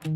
To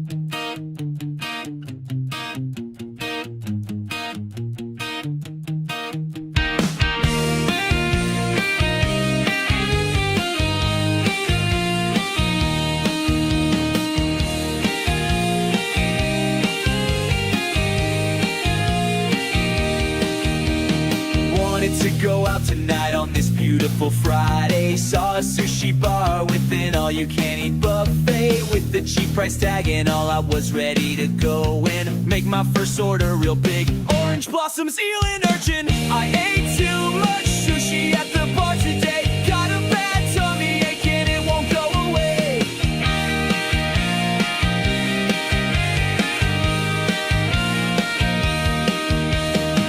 go out tonight on this beautiful Friday. Saw a sushi bar with an all-you-can-eat buffet with the cheap price tag and all. I was ready to go and make my first order real big. Orange blossoms, eel and urchin. I ate too much sushi at the bar today. Got a bad tummy ache and it won't go away.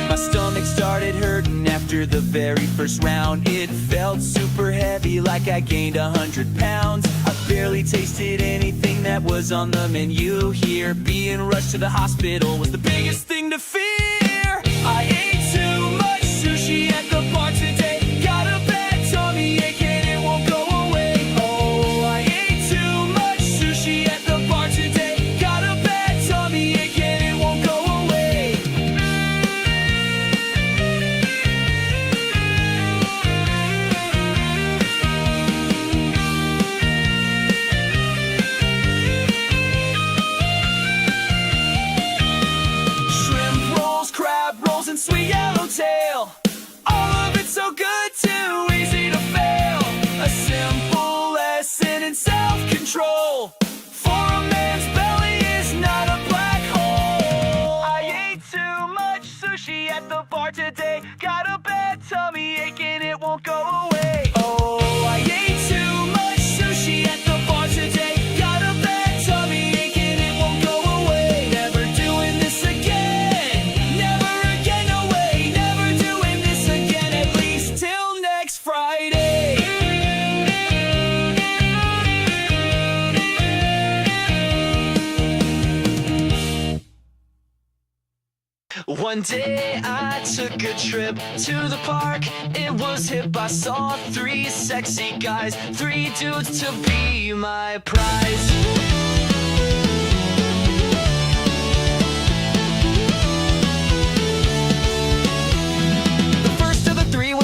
My stomach started hurting after the very first round. It felt super heavy, like I gained 100 pounds. I barely tasted anything that was on the menu here. Being rushed to the hospital was the biggest thing to fear. I ate too much sushi at the bar today. Got a bad tummy ache and it won't go away. Oh, I ate too much sushi at the bar today. Got a bad tummy ache and it won't go away. And sweet yellowtail, all of it so good, too easy to fail. A simple lesson in self-control. For a man's belly is not a black hole. I ate too much sushi at the bar today. Got a bad tummy ache and it won't go away. Oh, I ate too much sushi at the bar today. Got a bad tummy ache and it won't go away. Never doing this again. One day I took a trip to the park. It was hip, I saw 3 sexy guys, 3 dudes to be my prize.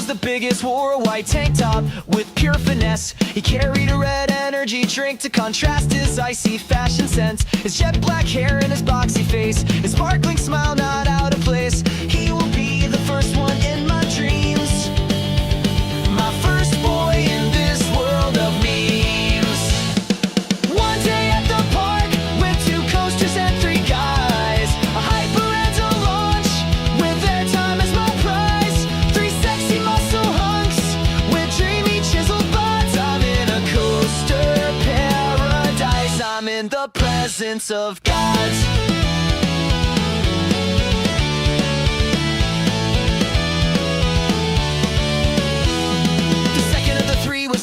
The biggest, wore a white tank top with pure finesse. He carried a red energy drink to contrast his icy fashion sense. His jet black hair and his boxy face, his sparkling smile not out of place. He will be the first one in my dreams, my first boy in this world of memes. One day at the park with 2 coasters and 3 guys, a hyper and a launch with their time as my prize. 3 sexy muscle hunks with dreamy chiseled butts. I'm in a coaster paradise. I'm in the presence of gods.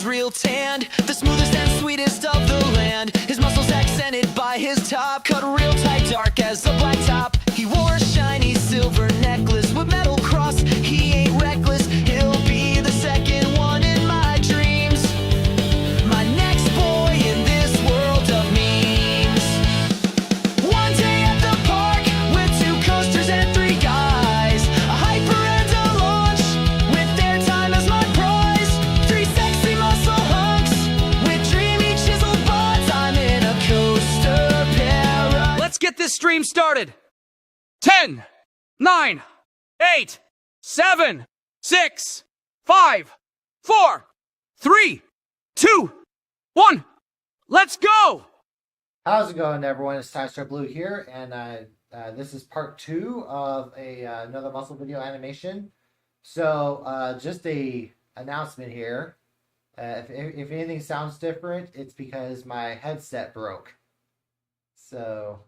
Real tanned, the smoothest and sweetest of the land. His muscles accented by his top, cut real tight, dark as a black top. He wore a shiny silver necklace with metal cross. He ain't reckless, he'll be the second one in my dreams, my next boy in this world of memes. One day at the park with 2 coasters and 3 guys, a hyper and a launch with their time as my prize. 3 sexy muscle hunks with dreamy chiseled butts. I'm in a coaster paradise. Let's get this stream started. 10, 9, 8, 7, 6, 5, 4, 3, 2, 1. Let's go! How's it going, everyone? It's TyStarBlue here, and this is part 2 of another muscle video animation. So, just a announcement here. If anything sounds different, it's because my headset broke. So,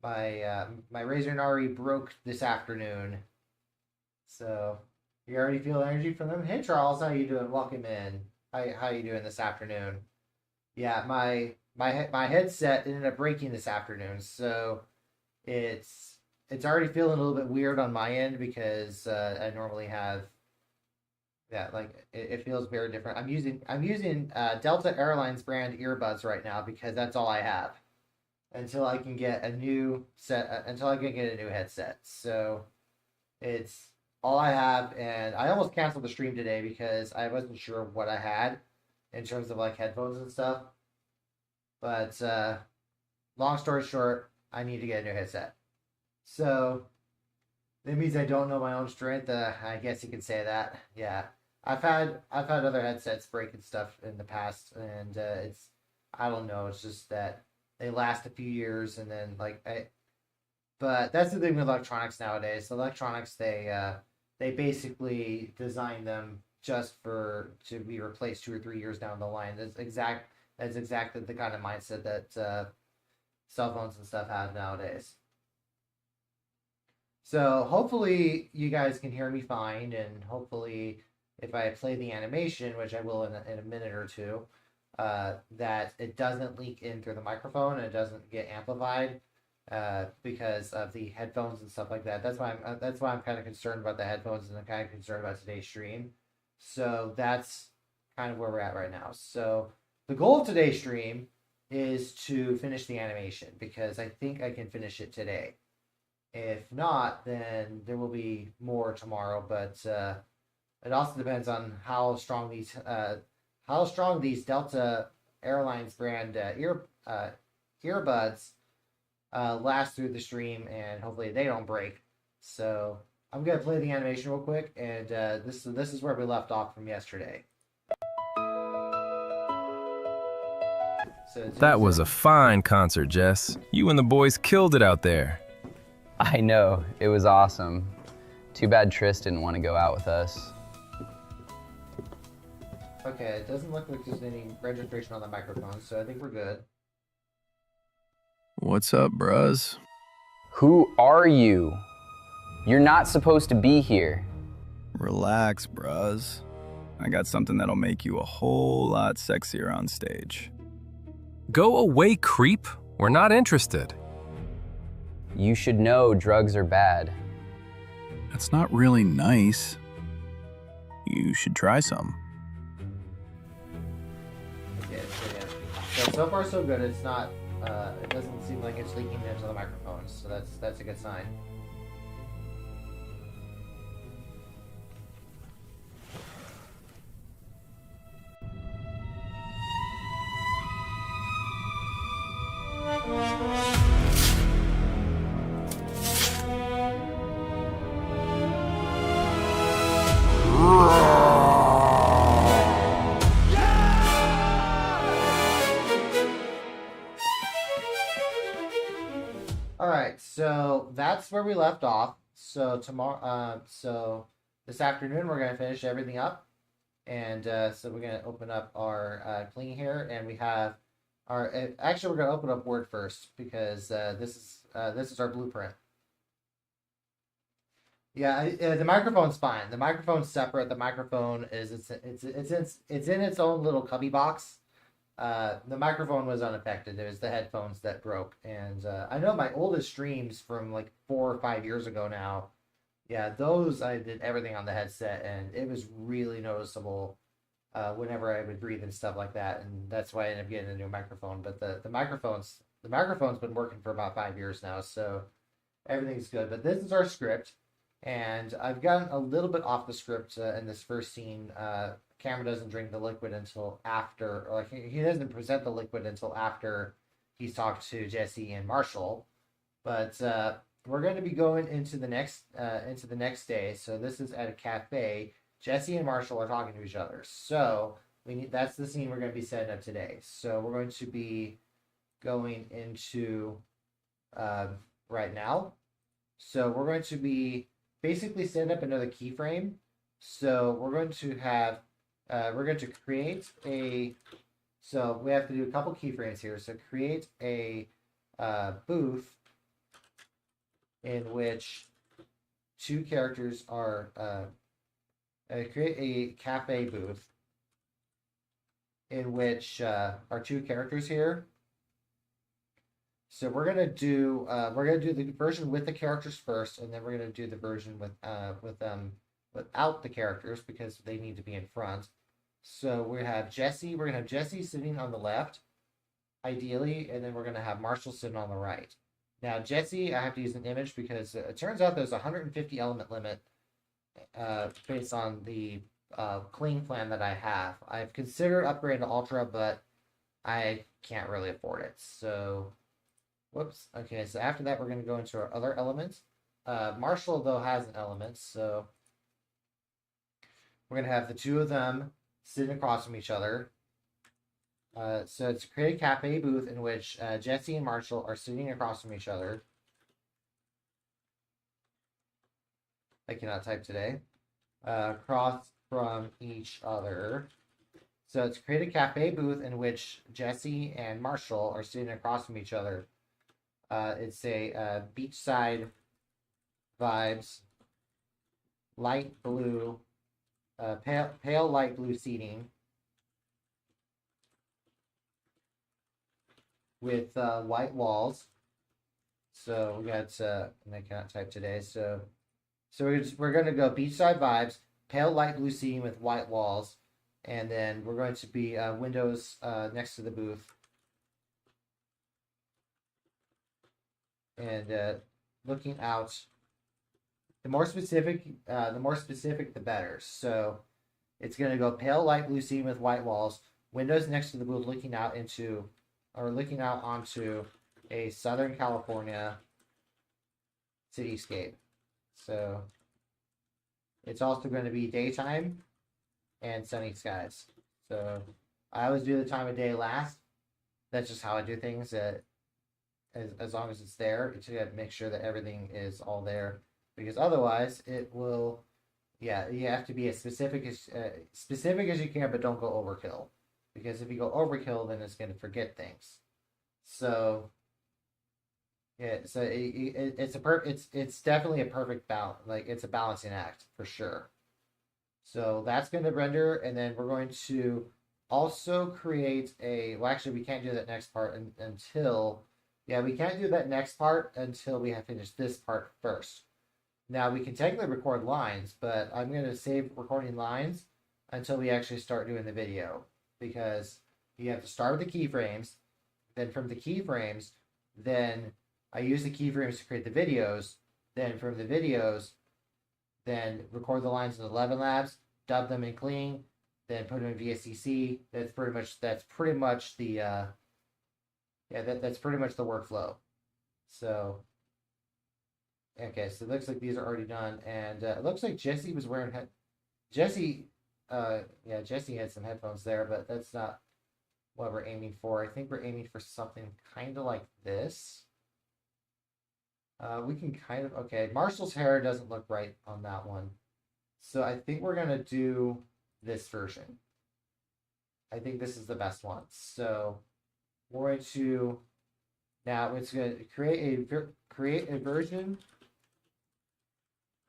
my Razer Nari broke this afternoon. So, you already feel energy from them? Hey, Charles, how you doing? Welcome in. How you doing this afternoon? Yeah, my headset ended up breaking this afternoon, so it's already feeling a little bit weird on my end because I normally have, yeah, like it feels very different. I'm using Delta Airlines brand earbuds right now because that's all I have. until I can get a new set. Until I can get a new headset. So it's all I have, and I almost canceled the stream today because I wasn't sure what I had in terms of like headphones and stuff. But long story short, I need to get a new headset. So that means I don't know my own strength. I guess you could say that. Yeah, I've had other headsets break and stuff in the past, and it's I don't know. It's just that they last a few years, and then like I. But that's the thing with electronics nowadays. Electronics, they basically design them just for to be replaced 2 or 3 years down the line. That's exactly the kind of mindset that cell phones and stuff have nowadays. So hopefully you guys can hear me fine, and hopefully if I play the animation, which I will in a minute or two, that it doesn't leak in through the microphone and it doesn't get amplified because of the headphones and stuff like that. That's why I'm kind of concerned about the headphones, and I'm kind of concerned about today's stream. So that's kind of where we're at right now. So the goal of today's stream is to finish the animation because I think I can finish it today. If not, then there will be more tomorrow. But it also depends on how strong these Delta Airlines brand earbuds last through the stream, and hopefully they don't break. So I'm gonna play the animation real quick, and this is where we left off from yesterday. So That was a fine concert, Jess. You and the boys killed it out there. I know, it was awesome. Too bad Trish didn't want to go out with us. Okay, it doesn't look like there's any registration on the microphone, so I think we're good. What's up, bruz? Who are you? You're not supposed to be here. Relax, bruz. I got something that'll make you a whole lot sexier on stage. Go away, creep. We're not interested. You should know drugs are bad. That's not really nice. You should try some. Okay, so far so good. It's not. It doesn't seem like it's leaking into the microphones, so that's a good sign. Alright, so that's where we left off. So tomorrow, so this afternoon we're gonna finish everything up, and so we're gonna open up our clean here, and we have our. Actually, we're gonna open up Word first because this is our blueprint. Yeah, the microphone's fine. The microphone's separate. The microphone is it's in its own little cubby box. The microphone was unaffected. It was the headphones that broke. And I know my oldest streams from like 4 or 5 years ago now. Yeah, those I did everything on the headset, and it was really noticeable whenever I would breathe and stuff like that. And that's why I ended up getting a new microphone. But the microphone's been working for about 5 years now, so everything's good. But this is our script, and I've gotten a little bit off the script in this first scene. Cameron doesn't drink the liquid until after, or like he doesn't present the liquid until after he's talked to Jesse and Marshall. But we're going to be going into the next day. So this is at a cafe. Jesse and Marshall are talking to each other. So that's the scene we're going to be setting up today. So we're going to be going into right now. So we're going to be basically setting up another keyframe. So we're going to have we're going to create a. So we have to do a couple keyframes here. So create a booth in which two characters are create a cafe booth in which are two characters here. So we're gonna do the version with the characters first, and then we're gonna do the version without the characters because they need to be in front. So we have Jesse. We're gonna have Jesse sitting on the left, ideally, and then we're going to have Marshall sitting on the right. Now, Jesse, I have to use an image because it turns out there's a 150 element limit based on the clean plan that I have. I've considered upgrading to Ultra, but I can't really afford it. So, whoops. Okay, so after that, we're going to go into our other elements. Marshall, though, has an element, so we're going to have the two of them sitting across from each other. So it's create a cafe booth in which Jesse and Marshall are sitting across from each other. I cannot type today. Across from each other. So it's create a cafe booth in which Jesse and Marshall are sitting across from each other. It's a beachside vibes, light blue, pale light blue seating with white walls. So we got, and I cannot type today. So we're going to go beachside vibes, pale light blue seating with white walls, and then we're going to be windows next to the booth. And looking out, the more specific, the better. So it's going to go pale light blue seating with white walls, windows next to the booth, looking out onto a Southern California cityscape. So it's also going to be daytime and sunny skies. So I always do the time of day last. That's just how I do things. As long as it's there, you have to make sure that everything is all there, because otherwise it will. Yeah, you have to be as specific as you can, but don't go overkill, because if you go overkill, then it's going to forget things. So yeah, so it's definitely a perfect balance. Like, it's a balancing act for sure. So that's going to render, and then we're going to also create a. Well, actually, we can't do that next part until. Yeah, we can't do that next part until we have finished this part first. Now, we can technically record lines, but I'm going to save recording lines until we actually start doing the video, because you have to start with the keyframes. Then from the keyframes, then I use the keyframes to create the videos. Then from the videos, then record the lines in 11 Labs, dub them in clean, then put them in VSCC. That's pretty much the that's pretty much the workflow. So okay, so it looks like these are already done, and it looks like Jesse was wearing Jesse had some headphones there, but that's not what we're aiming for. I think we're aiming for something kind of like this. We can kind of, okay, Marshall's hair doesn't look right on that one. So I think we're going to do this version. I think this is the best one. So we're going to, now it's going to create a version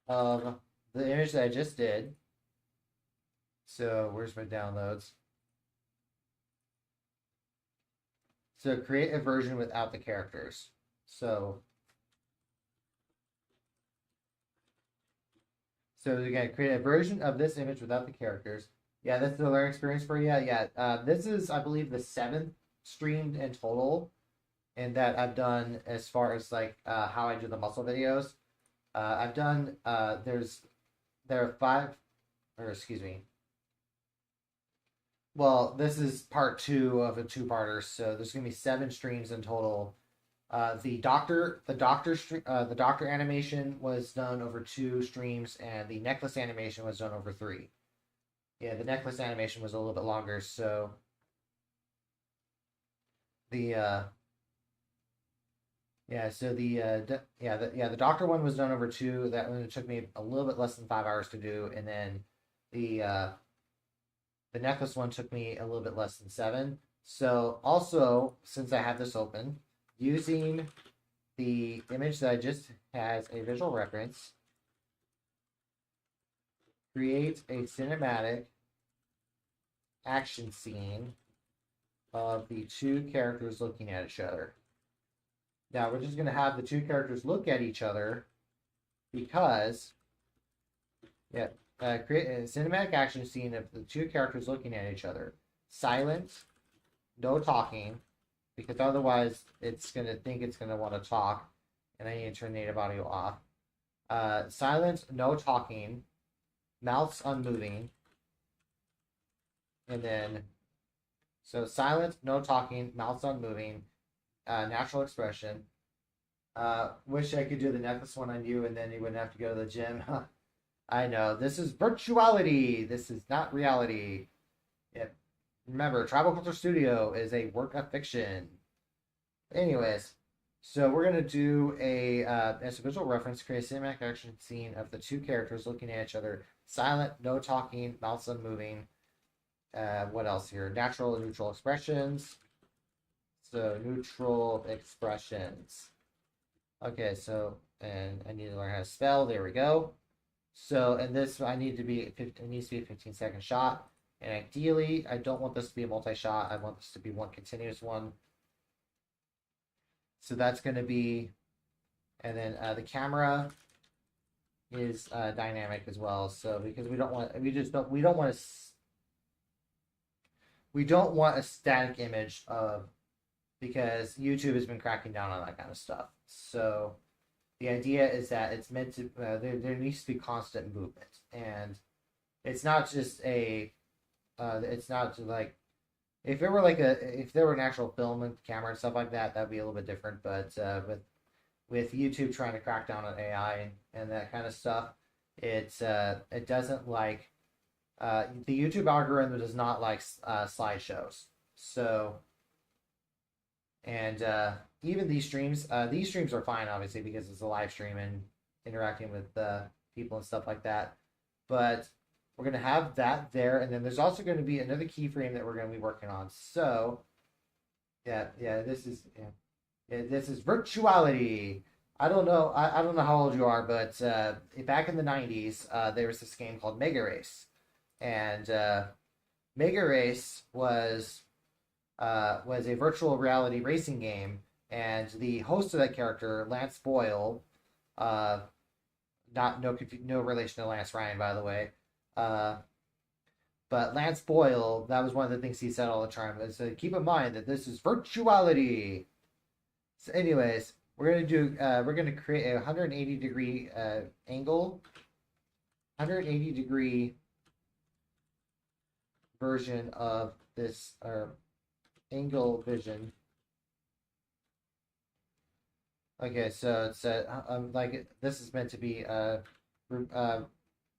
of the image that I just did. So where's my downloads? So create a version without the characters. So we're going to create a version of this image without the characters. Yeah, that's the learning experience for you. Yeah, this is, I believe, the 7th streamed in total, and that I've done as far as like how I do the muscle videos. I've done there are 5, or excuse me. Well, this is part 2 of a 2-parter, so there's gonna be 7 streams in total. The doctor animation was done over 2 streams, and the necklace animation was done over 3. Yeah, the necklace animation was a little bit longer, so the doctor one was done over 2. That one took me a little bit less than 5 hours to do, and then the necklace one took me a little bit less than 7. So also, since I have this open, using the image that I just has a visual reference, create a cinematic action scene of the 2 characters looking at each other. Now we're just going to have the 2 characters look at each other because, create a cinematic action scene of the 2 characters looking at each other. Silent, no talking, because otherwise it's gonna think it's gonna want to talk, and I need to turn native audio off. Silent, no talking, mouths unmoving, and then so silent, no talking, mouths unmoving, natural expression. Wish I could do the necklace one on you, and then you wouldn't have to go to the gym. I know this is virtuality. This is not reality. Yep. Remember, Tribal Culture Studio is a work of fiction. Anyways, so we're gonna do as a visual reference, create a cinematic action scene of the two characters looking at each other, silent, no talking, mouths unmoving. What else here? Natural and neutral expressions. So neutral expressions. Okay, so and I need to learn how to spell. There we go. So and this I need to be it needs to be a 15-second shot. And ideally, I don't want this to be a multi-shot. I want this to be one continuous one. So that's going to be, and then the camera is dynamic as well. So because we don't want a static image of, because YouTube has been cracking down on that kind of stuff. So the idea is that it's meant to there needs to be constant movement, and it's not just a it's not like if there were an actual film and camera and stuff like that, that'd be a little bit different. But with YouTube trying to crack down on AI and that kind of stuff, it doesn't like the YouTube algorithm does not like slideshows. So and even these streams are fine, obviously, because it's a live stream and interacting with people and stuff like that. But we're going to have that there, and then there's also going to be another keyframe that we're going to be working on. So, this is virtuality. I don't know how old you are, but back in the 90s, there was this game called Mega Race, and Mega Race was a virtual reality racing game, and the host of that character, Lance Boyle, no relation to Lance Ryan, by the way. But Lance Boyle, that was one of the things he said all the time. Is keep in mind that this is virtuality. So, anyways, we're gonna create a 180-degree angle, 180-degree version of this angle vision. Okay, so it's this is meant to be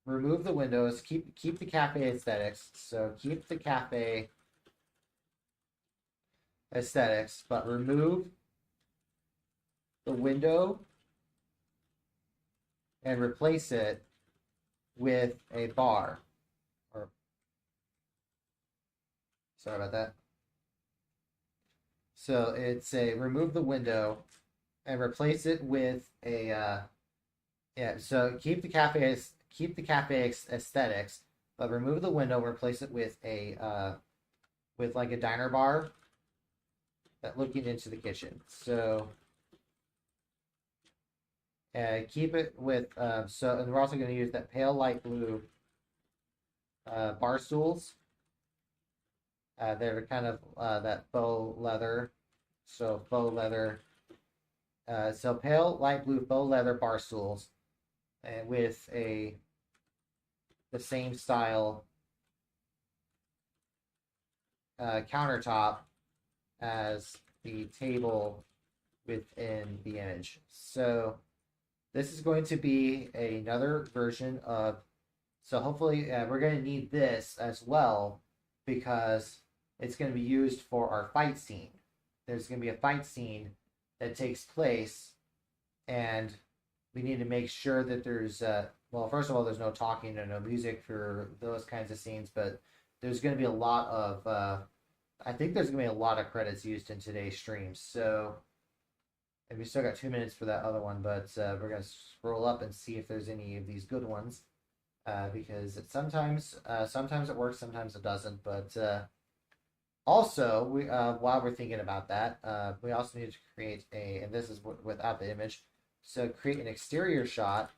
remove the windows, keep the cafe aesthetics. So keep the cafe aesthetics, but remove the window and replace it with a bar. Or sorry about that. So it's a remove the window and replace it with a so keep the cafe aesthetics, but remove the window and replace it with with like a diner bar that looking into the kitchen. So keep it with and we're also going to use that pale light blue bar stools. They're kind of that faux leather. So faux leather. So pale light blue faux leather bar stools, and with the same style countertop as the table within the image. So this is going to be another version of. So hopefully we're going to need this as well, because it's going to be used for our fight scene. There's going to be a fight scene that takes place, and we need to make sure that there's well, first of all, there's no talking and no music for those kinds of scenes, but there's going to be a lot of I think there's going to be a lot of credits used in today's stream. So, and we still got 2 minutes for that other one, but we're going to scroll up and see if there's any of these good ones, because sometimes it works, sometimes it doesn't. But also, we while we're thinking about that, we also need to create and this is without the image, so create an exterior shot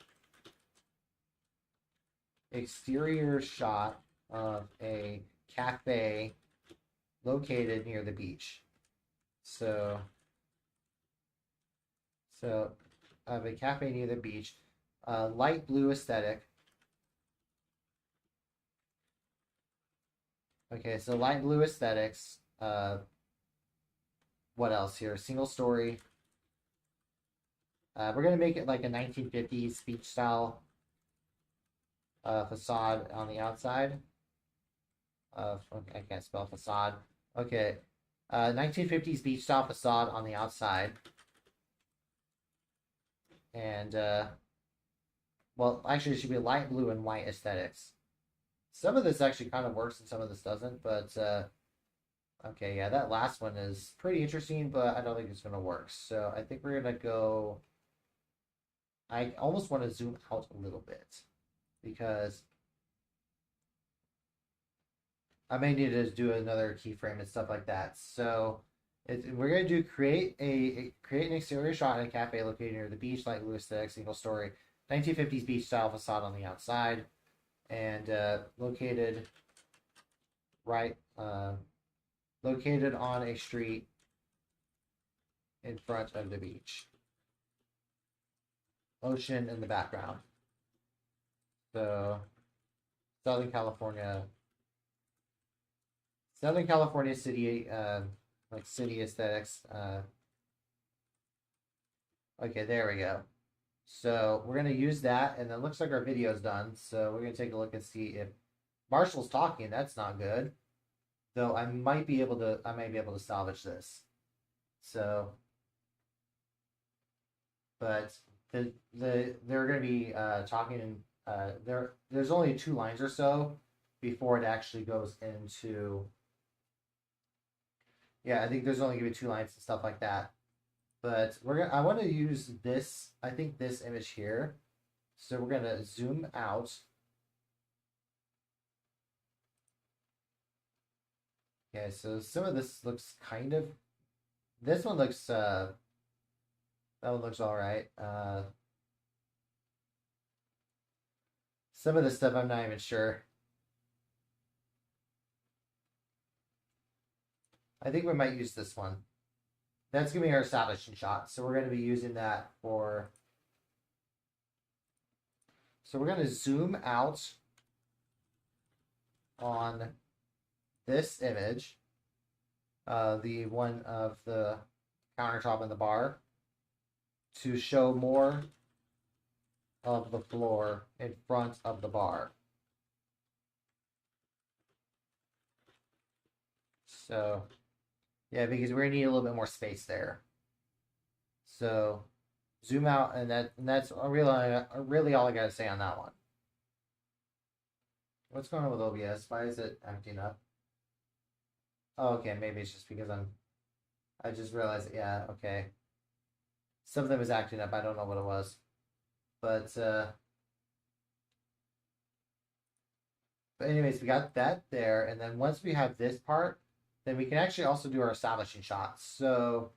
of a cafe located near the beach. So I have a cafe near the beach, light blue aesthetic. Okay, so light blue aesthetics. What else here? Single story. We're gonna make it like a 1950s beach style facade on the outside. Okay, I can't spell facade. Okay, 1950s beach style facade on the outside. And well, actually, it should be light blue and white aesthetics. Some of this actually kind of works and some of this doesn't, but okay, yeah, that last one is pretty interesting, but I don't think it's gonna work. So I think we're gonna go. I almost want to zoom out a little bit because I may need to do another keyframe and stuff like that. So we're gonna do create an exterior shot in a cafe located near the beach, light blue aesthetic, single story, 1950s beach style facade on the outside, and located on a street in front of the beach. Ocean in the background. So Southern California city, like city aesthetics. Okay, there we go. So we're gonna use that, and it looks like our video's done. So we're gonna take a look and see if Marshall's talking. That's not good. Though I might be able to salvage this. So, but they're gonna be talking. There's only 2 lines or so before it actually goes into. Yeah, I think there's only gonna be 2 lines and stuff like that. But I want to use this. I think this image here. So we're gonna zoom out. Okay, so some of this looks kind of. This one looks. That one looks all right. Some of this stuff I'm not even sure. I think we might use this one. That's gonna be our establishing shot. So we're gonna be using that for. So we're gonna zoom out on this image, the one of the countertop in the bar, to show more of the floor in front of the bar. So, yeah, because we're gonna need a little bit more space there. So, zoom out, and that's really all I gotta say on that one. What's going on with OBS? Why is it acting up? Oh, okay, maybe it's just because I just realized, yeah, okay. Something was acting up, I don't know what it was. But anyways, we got that there, and then once we have this part, then we can actually also do our establishing shots. So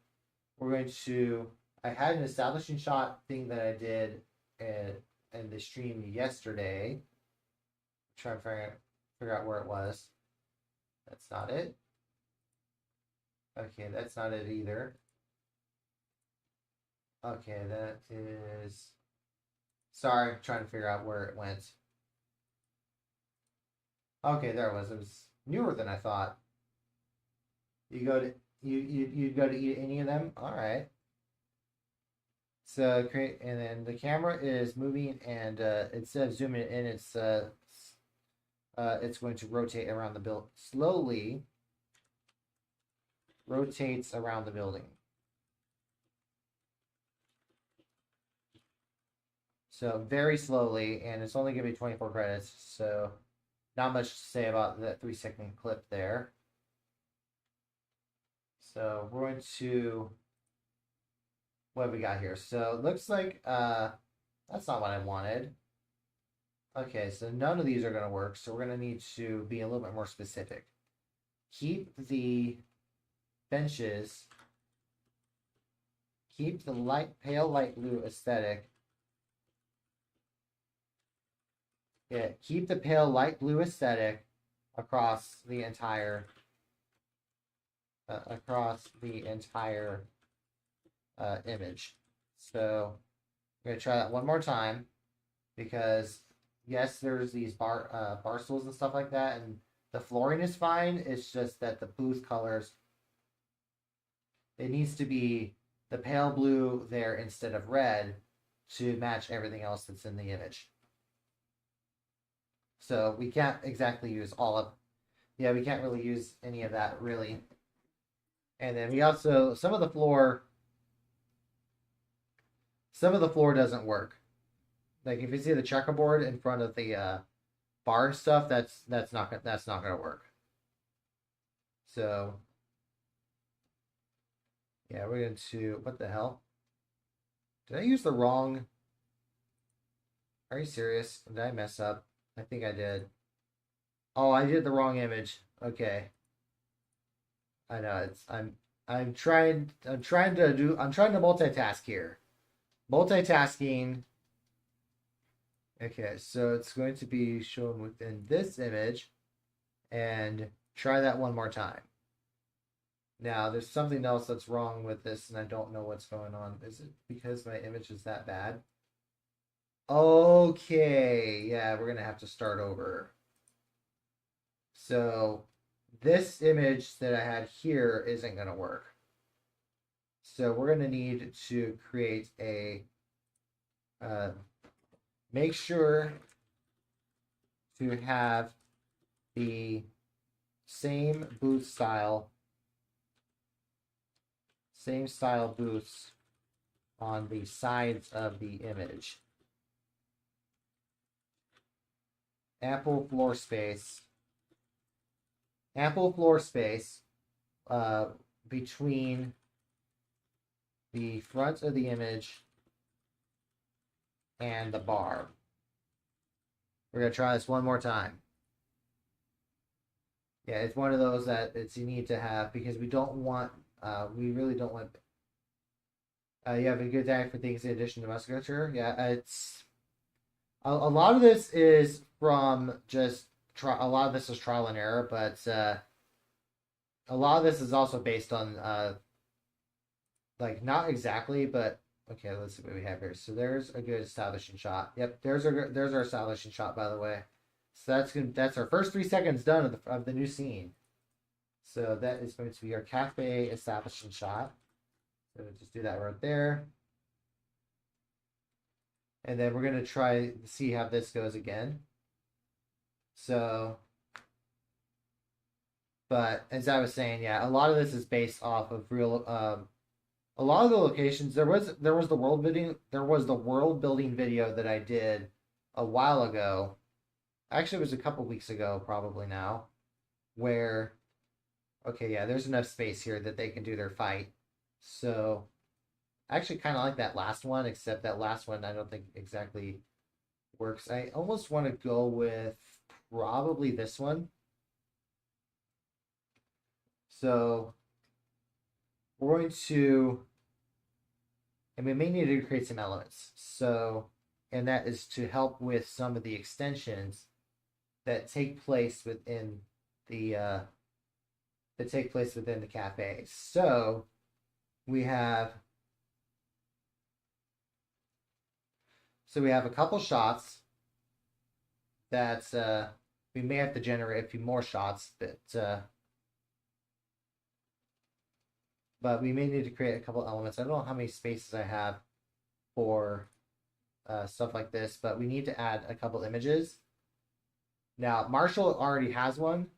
we're going to, I had an establishing shot thing that I did in the stream yesterday. Try and figure out where it was. That's not it. Okay, that's not it either. Okay, that is. Sorry, I'm trying to figure out where it went. Okay, there it was. It was newer than I thought. You go to you go to eat any of them? All right. So create, and then the camera is moving, and instead of zooming in, it's going to rotate around the build slowly. Rotates around the building. So very slowly, and it's only going to be 24 credits, so not much to say about that 3-second clip there. So we're going to, what have we got here? So it looks like that's not what I wanted. Okay, so none of these are going to work, so we're going to need to be a little bit more specific. Keep the benches, keep the pale light blue aesthetic. Yeah, keep the pale light blue aesthetic across the entire across the entire image. So I'm gonna try that one more time because yes, there's these bar stools and stuff like that, and the flooring is fine. It's just that the booth colors, it needs to be the pale blue there instead of red to match everything else that's in the image. So we can't exactly use all of, yeah, we can't really use any of that really. And then we also, some of the floor doesn't work. Like if you see the checkerboard in front of the bar stuff, that's not gonna work. So yeah, we're going to, what the hell? Did I use the wrong? Are you serious? Did I mess up? I think I did. Oh, I did the wrong image. Okay. I know it's I'm trying to multitask here. Multitasking. Okay, so it's going to be shown within this image, and try that one more time. Now, there's something else that's wrong with this, and I don't know what's going on. Is it because my image is that bad? Okay, yeah, we're gonna have to start over. So, this image that I had here isn't gonna work. So we're gonna need to create a, make sure to have the same booth style, same style booths on the sides of the image. Ample floor space between the front of the image and the bar. We're gonna try this one more time. Yeah, it's one of those that you need to have because we don't want, we really don't want. You have a good diet for things in addition to musculature. Yeah, it's a lot of this is from just a lot of this is trial and error, but a lot of this is also based on like not exactly, but okay, let's see what we have here. So there's a good establishing shot. Yep, there's our establishing shot, by the way. So that's our first 3 seconds done of the new scene. So that is going to be our cafe establishing shot. So just do that right there. And then we're going to try to see how this goes again. So, but as I was saying, yeah, a lot of this is based off of real, a lot of the locations, there was the world building video that I did a while ago. Actually, it was a couple weeks ago, probably now, where, okay, yeah, there's enough space here that they can do their fight. So, I actually kind of like that last one, except that last one I don't think exactly works. I almost want to go with probably this one. So, we're going to, and we may need to create some elements. So, and that is to help with some of the extensions that take place within the cafe. So, we have a couple shots that we may have to generate a few more shots, but we may need to create a couple elements. I don't know how many spaces I have for stuff like this, but we need to add a couple images. Now, Marshall already has one,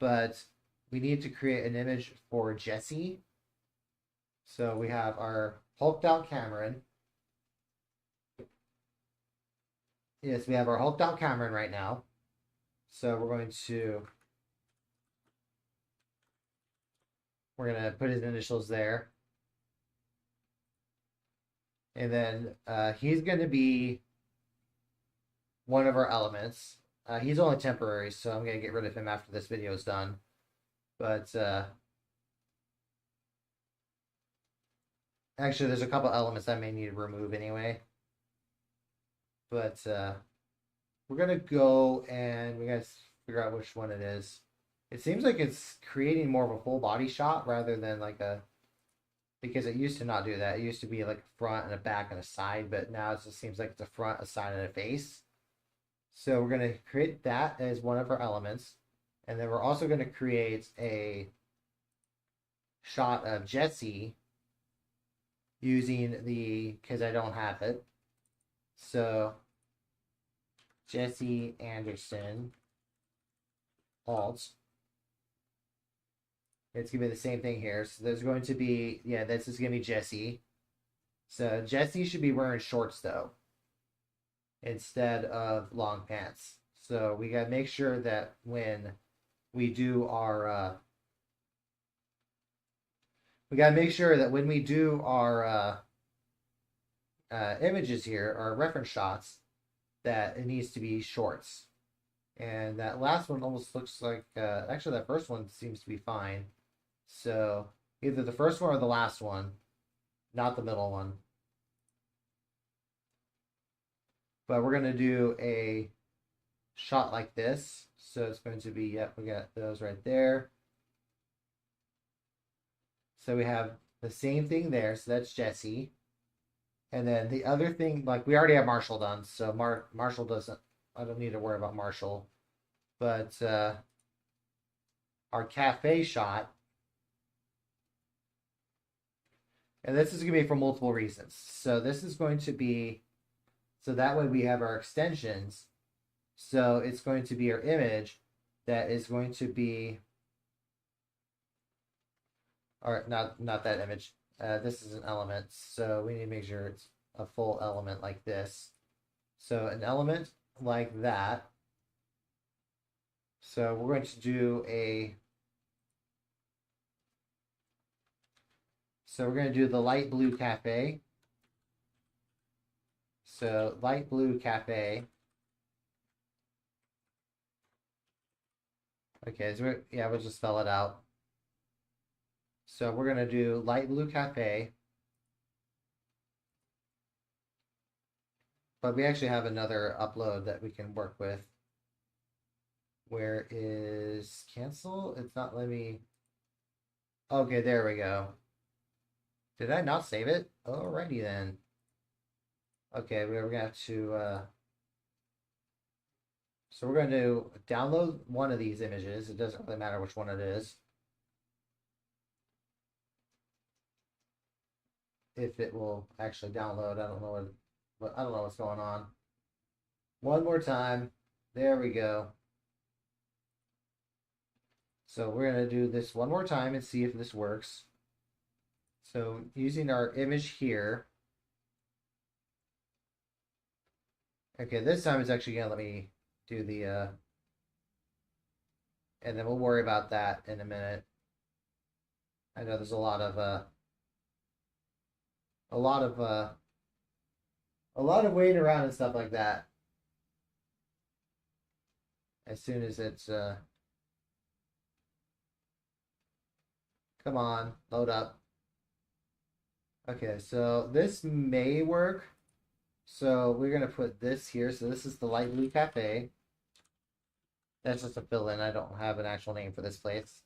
but we need to create an image for Jesse. So we have our hulked out Cameron. Yes, we have our hulked out Cameron right now. So we're going to put his initials there. And then he's going to be one of our elements. He's only temporary, so I'm going to get rid of him after this video is done. But actually, there's a couple elements I may need to remove anyway. But we're going to go and we got to figure out which one it is. It seems like it's creating more of a full body shot rather than like a, because it used to not do that. It used to be like a front and a back and a side, but now it just seems like it's a front, a side, and a face. So we're going to create that as one of our elements. And then we're also going to create a shot of Jesse using the, because I don't have it. So Jesse Anderson alt. It's going to be the same thing here. So there's going to be, yeah, this is going to be Jesse. So Jesse should be wearing shorts though, instead of long pants. So we got to make sure that when we do our images here, our reference shots, that it needs to be shorts. And that last one almost looks like, actually that first one seems to be fine. So either the first one or the last one, not the middle one. But we're going to do a shot like this. So it's going to be, yep, we got those right there. So we have the same thing there. So that's Jesse. And then the other thing, like we already have Marshall done. So Marshall doesn't, I don't need to worry about Marshall. But our cafe shot, and this is going to be for multiple reasons. So this is going to be, so that way we have our extensions. So it's going to be our image that is going to be, or not that image. This is an element. So we need to make sure it's a full element like this. So an element like that. So we're going to do a, so we're going to do the light blue cafe. So light blue cafe. Okay, so yeah, we'll just spell it out. So we're going to do light blue cafe. But we actually have another upload that we can work with. Where is cancel? It's not letting me. Okay, there we go. Did I not save it? Alrighty then. Okay, we're going to have to. So we're going to download one of these images. It doesn't really matter which one it is. If it will actually download, I don't know I don't know what's going on. One more time. There we go. So we're going to do this one more time and see if this works. So using our image here. Okay, this time it's actually going to let me do the, and then we'll worry about that in a minute. I know there's a lot of waiting around and stuff like that. As soon as it's, come on, load up. Okay, so this may work. So we're going to put this here. So this is the light blue cafe. That's just a fill-in. I don't have an actual name for this place.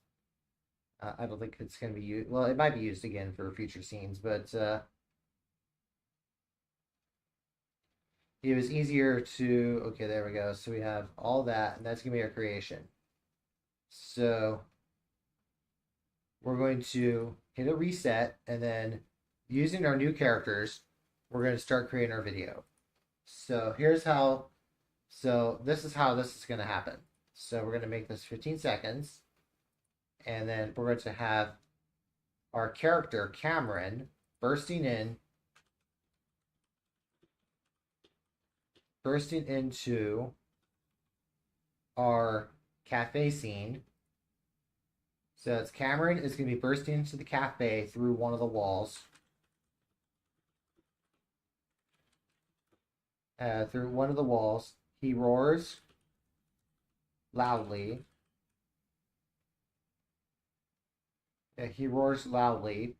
I don't think it's going to be used. Well, it might be used again for future scenes, but it was easier to, okay, there we go. So we have all that, and that's going to be our creation. So we're going to hit a reset, and then using our new characters, we're going to start creating our video. So here's how, so this is how this is going to happen. So we're going to make this 15 seconds. And then we're going to have our character, Cameron, bursting into our cafe scene. So it's Cameron is going to be bursting into the cafe through one of the walls. Through one of the walls. He roars loudly. He roars loudly.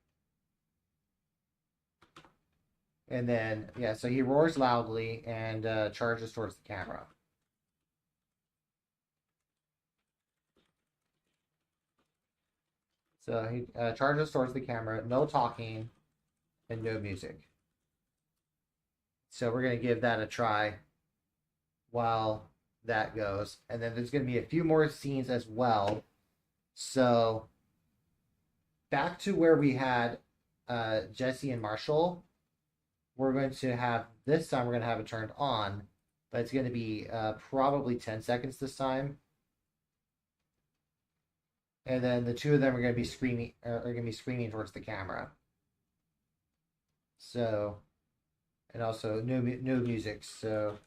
And then, yeah, so he roars loudly and charges towards the camera. So he charges towards the camera, no talking, and no music. So we're going to give that a try while that goes. And then there's going to be a few more scenes as well. So back to where we had Jesse and Marshall, we're going to have, this time we're going to have it turned on, but it's going to be probably 10 seconds this time. And then the two of them are going to be screaming towards the camera. So, and also no music. So,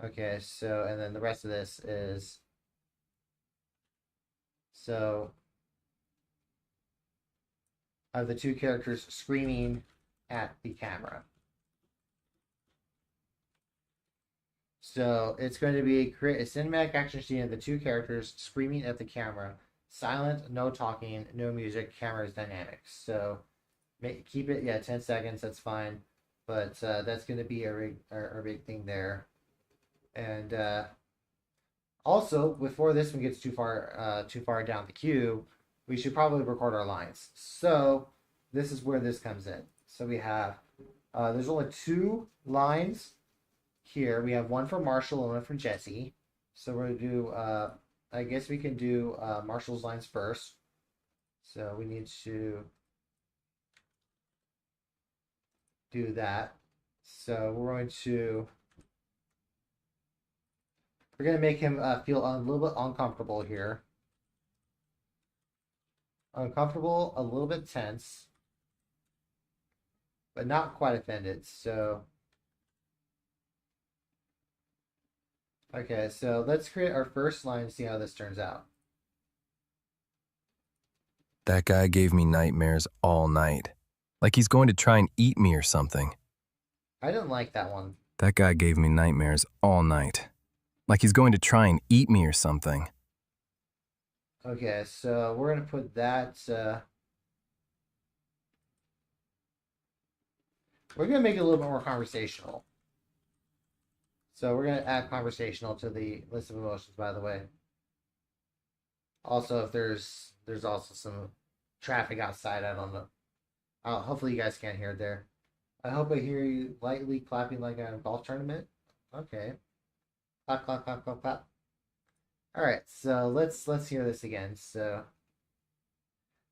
okay. So, and then the rest of this is, so, of the two characters screaming at the camera. So it's going to be a cinematic action scene of the two characters screaming at the camera. Silent, no talking, no music, camera is dynamic. So keep it, 10 seconds, that's fine. But that's going to be a big thing there. And also, before this one gets too far down the queue, we should probably record our lines. So this is where this comes in. So we have, there's only 2 lines here. We have one for Marshall and one for Jesse. So we're going to do, I guess we can do Marshall's lines first. So we need to do that. So we're going to make him feel a little bit uncomfortable here. Uncomfortable, a little bit tense, but not quite offended. So, okay, so let's create our first line and see how this turns out. That guy gave me nightmares all night. Like he's going to try and eat me or something. I didn't like that one. That guy gave me nightmares all night. Like he's going to try and eat me or something. Okay, so we're going to put that, we're going to make it a little bit more conversational. So we're going to add conversational to the list of emotions, by the way. Also, if there's also some traffic outside, I don't know. Hopefully you guys can't hear it there. I hope I hear you lightly clapping like a golf tournament. Okay. Clap, clap, clap, clap, clap. All right, so let's hear this again. So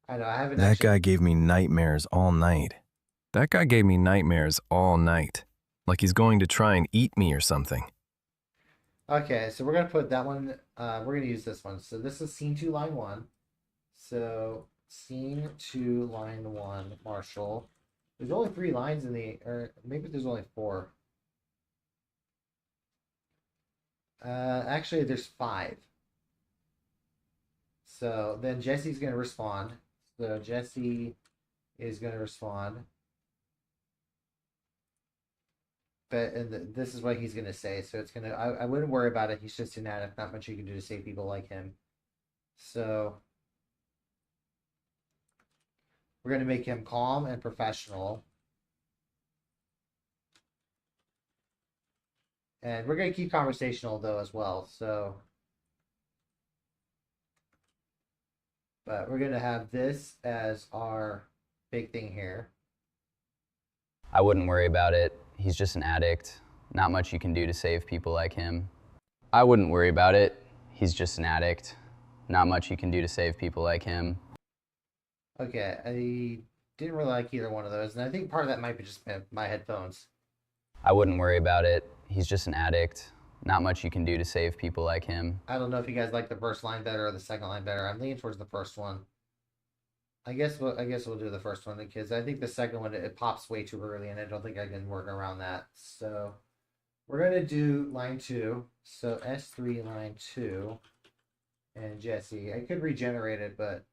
I know I haven't. That guy gave me nightmares all night. That guy gave me nightmares all night. Like he's going to try and eat me or something. Okay, so we're gonna put that one. We're gonna use this one. So this is scene 2, line 1. So scene 2, line 1, Marshall. There's only 3 lines in the, or maybe there's only 4. Actually, there's 5. So then Jesse's going to respond. So Jesse is going to respond. But this is what he's going to say. So it's going to, I wouldn't worry about it. He's just an addict. Not much you can do to save people like him. So we're going to make him calm and professional. And we're going to keep conversational, though, as well. So, but we're going to have this as our big thing here. I wouldn't worry about it. He's just an addict. Not much you can do to save people like him. I wouldn't worry about it. He's just an addict. Not much you can do to save people like him. Okay, I didn't really like either one of those, and I think part of that might be just my headphones. I wouldn't worry about it. He's just an addict. Not much you can do to save people like him. I don't know if you guys like the first line better or the second line better. I'm leaning towards the first one. I guess we'll do the first one because I think the second one it pops way too early, and I don't think I can work around that. So we're gonna do line 2. So S3 line 2, and Jesse. I could regenerate it, but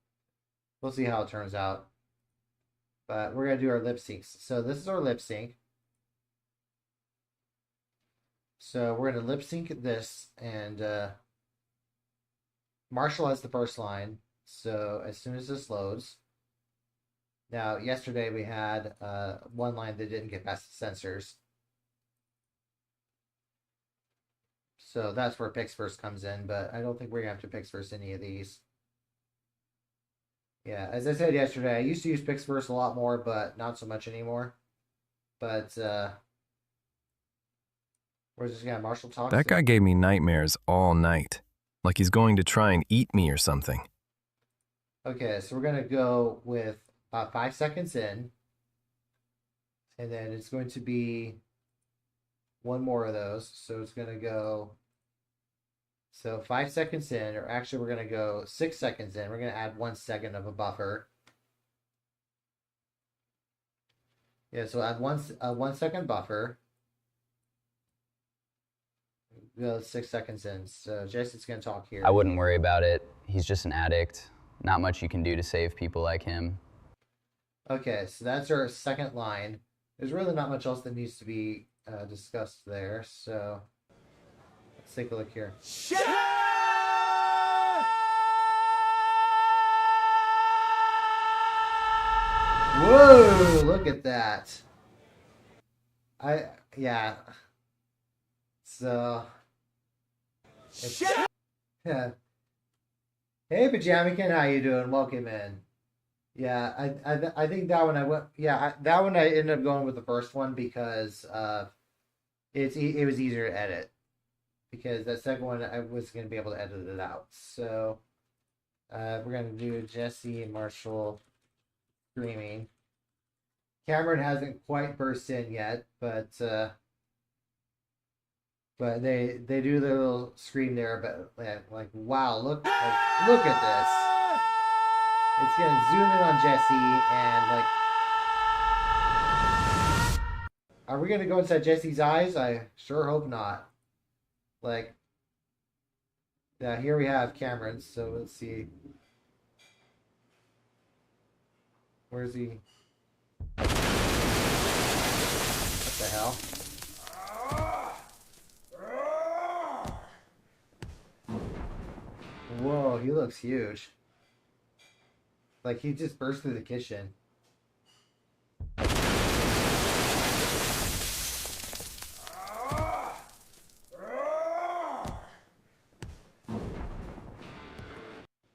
we'll see how it turns out. But we're gonna do our lip syncs. So this is our lip sync. So we're going to lip sync this, and Marshall has the first line. So as soon as this loads. Now, yesterday we had one line that didn't get past the censors. So that's where Pix first comes in, but I don't think we're going to have to Pix first any of these. Yeah, as I said yesterday, I used to use Pixverse a lot more, but not so much anymore. But where's this guy? Marshall talks. That guy gave me nightmares all night. Like he's going to try and eat me or something. Okay, so we're gonna go with 5 seconds in, and then it's going to be one more of those. So it's gonna go. So 5 seconds in, or actually we're gonna go 6 seconds in. We're gonna add 1 second of a buffer. Yeah, so add 1 second buffer. Go 6 seconds in. So Jesse's gonna talk here. I wouldn't worry about it. He's just an addict. Not much you can do to save people like him. Okay, so that's our second line. There's really not much else that needs to be discussed there. So let's take a look here. Whoa! Look at that. Yeah. So. Yeah. Hey, Pajamakin, how you doing? Welcome in. Yeah, I think that one I went. Yeah, that one I ended up going with the first one because it was easier to edit, because that second one I was gonna be able to edit it out. So we're gonna do Jesse and Marshall screaming. Cameron hasn't quite burst in yet, but they do their little scream there. But like wow, look at this. It's gonna zoom in on Jesse and like, are we gonna go inside Jesse's eyes? I sure hope not. Like, yeah, here we have Cameron. So let's see. Where's he? What the hell? Whoa, he looks huge. Like he just burst through the kitchen.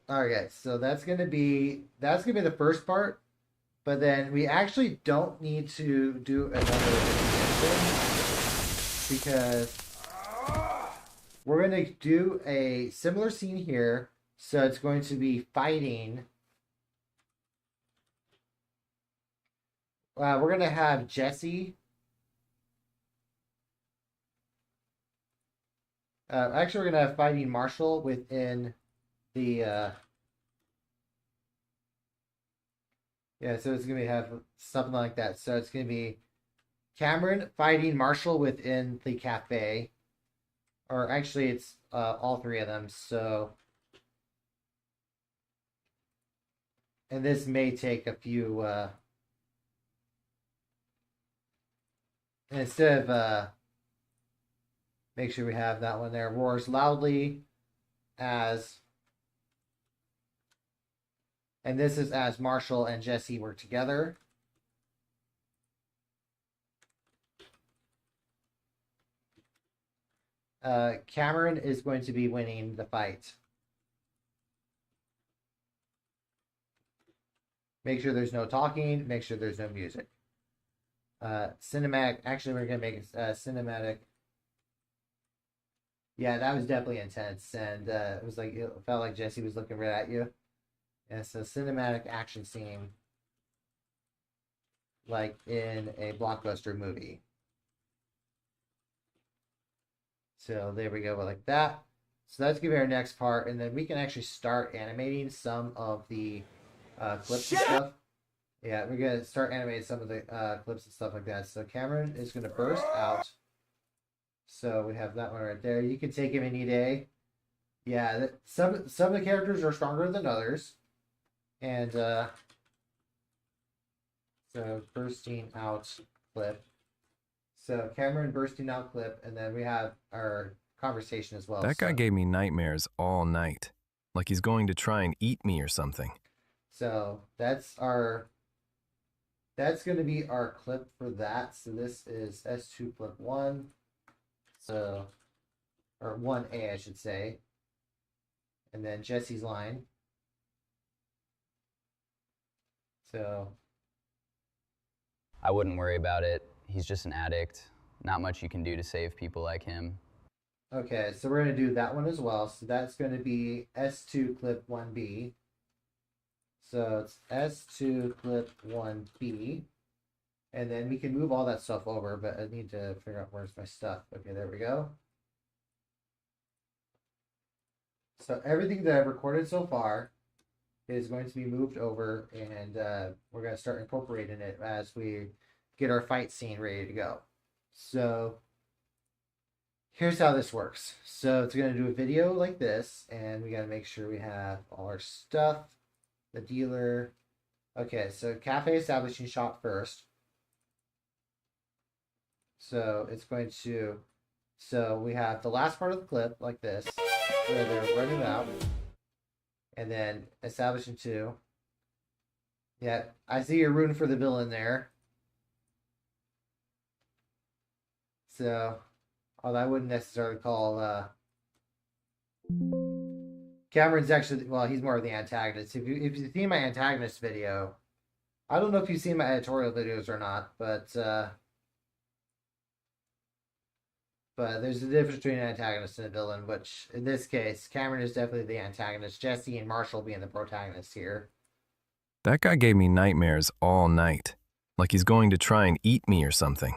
Okay, so that's gonna be the first part, but then we actually don't need to do another extension because we're gonna do a similar scene here. So it's going to be fighting. We're gonna have Jesse. Actually, we're gonna have fighting Marshall within the. Yeah, so it's gonna have something like that. So it's gonna be Cameron fighting Marshall within the cafe, or actually, it's all three of them. So, and this may take a few. Instead of make sure we have that one there. Roars loudly as, and this is as Marshall and Jesse work together. Cameron is going to be winning the fight. Make sure there's no talking. Make sure there's no music. Cinematic. Actually, we're gonna make it cinematic. Yeah, that was definitely intense, and it was like it felt like Jesse was looking right at you. Yeah, so cinematic action scene, like in a blockbuster movie. So there we go, like that. So that's gonna be our next part, and then we can actually start animating some of the clips and stuff. Yeah, we're gonna start animating some of the clips and stuff like that. So Cameron is gonna burst out. So we have that one right there. You can take him any day. Yeah, some of the characters are stronger than others, and so bursting out clip. So Cameron bursting out clip, and then we have our conversation as well. That guy gave me nightmares all night. Like he's going to try and eat me or something. So that's going to be our clip for that. So this is S2 clip 1. So, or 1A, I should say. And then Jesse's line. So, I wouldn't worry about it. He's just an addict. Not much you can do to save people like him. okay, so we're going to do that one as well. So that's going to be S2 clip 1B. So it's S2 clip 1B. And then we can move all that stuff over, but I need to figure out where's my stuff. Okay, there we go. So everything that I've recorded so far is going to be moved over, and we're going to start incorporating it as we get our fight scene ready to go. So here's how this works. So it's going to do a video like this, and we got to make sure we have all our stuff, the dealer. Okay, so cafe establishing shot first. So it's going to, so we have the last part of the clip like this, where they're running out, and then establishing two. Yeah, I see you're rooting for the villain there. So, although I wouldn't necessarily call Cameron's actually, well, he's more of the antagonist. If you see my antagonist video, I don't know if you've seen my editorial videos or not, but there's a difference between an antagonist and a villain, which in this case, Cameron is definitely the antagonist. Jesse and Marshall being the protagonists here. That guy gave me nightmares all night. Like he's going to try and eat me or something.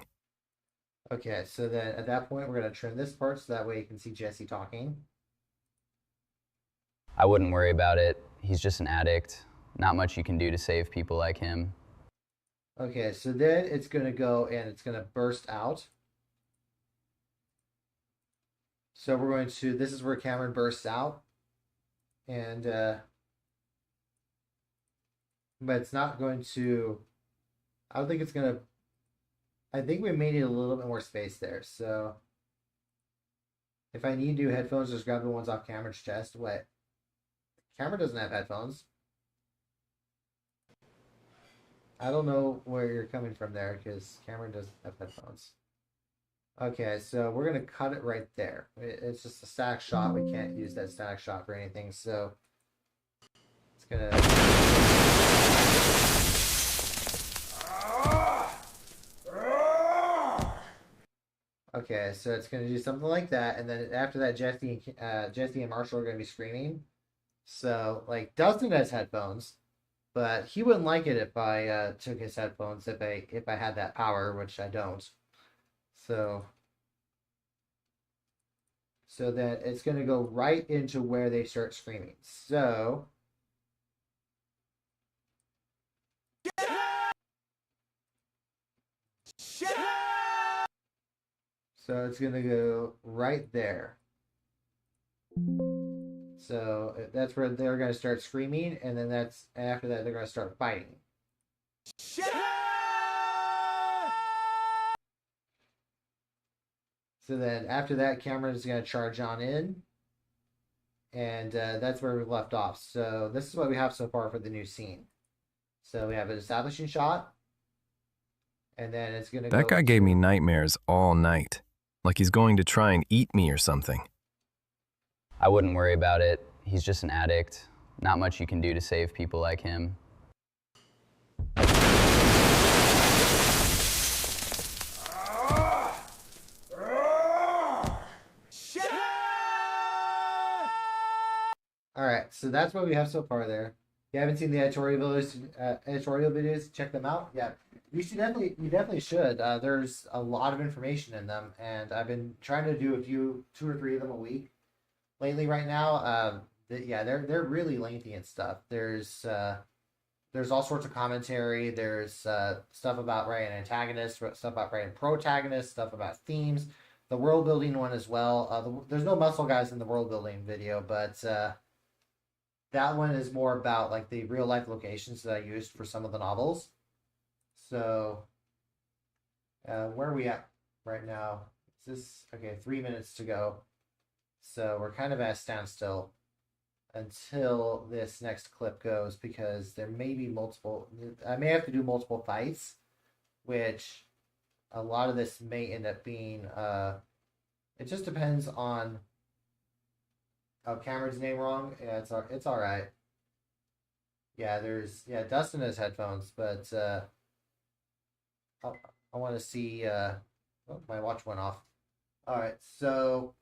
Okay, so then at that point, we're going to trim this part so that way you can see Jesse talking. I wouldn't worry about it. He's just an addict. Not much you can do to save people like him. Okay, so then it's going to go and it's going to burst out. So we're going to, this is where Cameron bursts out. And, but it's not going to, I don't think it's going to, I think we may need a little bit more space there. So if I need new headphones, just grab the ones off Cameron's chest. What? Cameron doesn't have headphones. I don't know where you're coming from there because Cameron doesn't have headphones. Okay, so we're going to cut it right there. It's just a static shot. We can't use that static shot for anything. So it's going to... Okay, so it's going to do something like that. And then after that, Jesse and Marshall are going to be screaming. So, like, Dustin has headphones. But he wouldn't like it if I took his headphones if I had that power, which I don't. So that it's going to go right into where they start screaming. So it's going to go right there. So that's where they're going to start screaming, and then that's after that they're going to start fighting. So then after that, Cameron is going to charge on in, and that's where we left off. So this is what we have so far for the new scene. So we have an establishing shot, and then it's going to go... That guy gave me nightmares all night. Like he's going to try and eat me or something. I wouldn't worry about it. He's just an addict. Not much you can do to save people like him. Alright, so that's what we have so far there. If you haven't seen the editorial videos, check them out. Yeah, you definitely should. There's a lot of information in them, and I've been trying to do 2 or 3 of them a week lately right now. They're really lengthy and stuff. There's all sorts of commentary. There's stuff about writing antagonists, stuff about writing protagonists, stuff about themes, the world building one as well. There's no muscle guys in the world building video, but that one is more about like the real life locations that I used for some of the novels. So where are we at right now? Is this okay? 3 minutes to go. So we're kind of at a standstill until this next clip goes, because there may be multiple... I may have to do multiple fights, which a lot of this may end up being... it just depends on... Oh, Cameron's name wrong? Yeah, it's all right. Yeah, Dustin has headphones, but I want to see. Oh, my watch went off. All right, so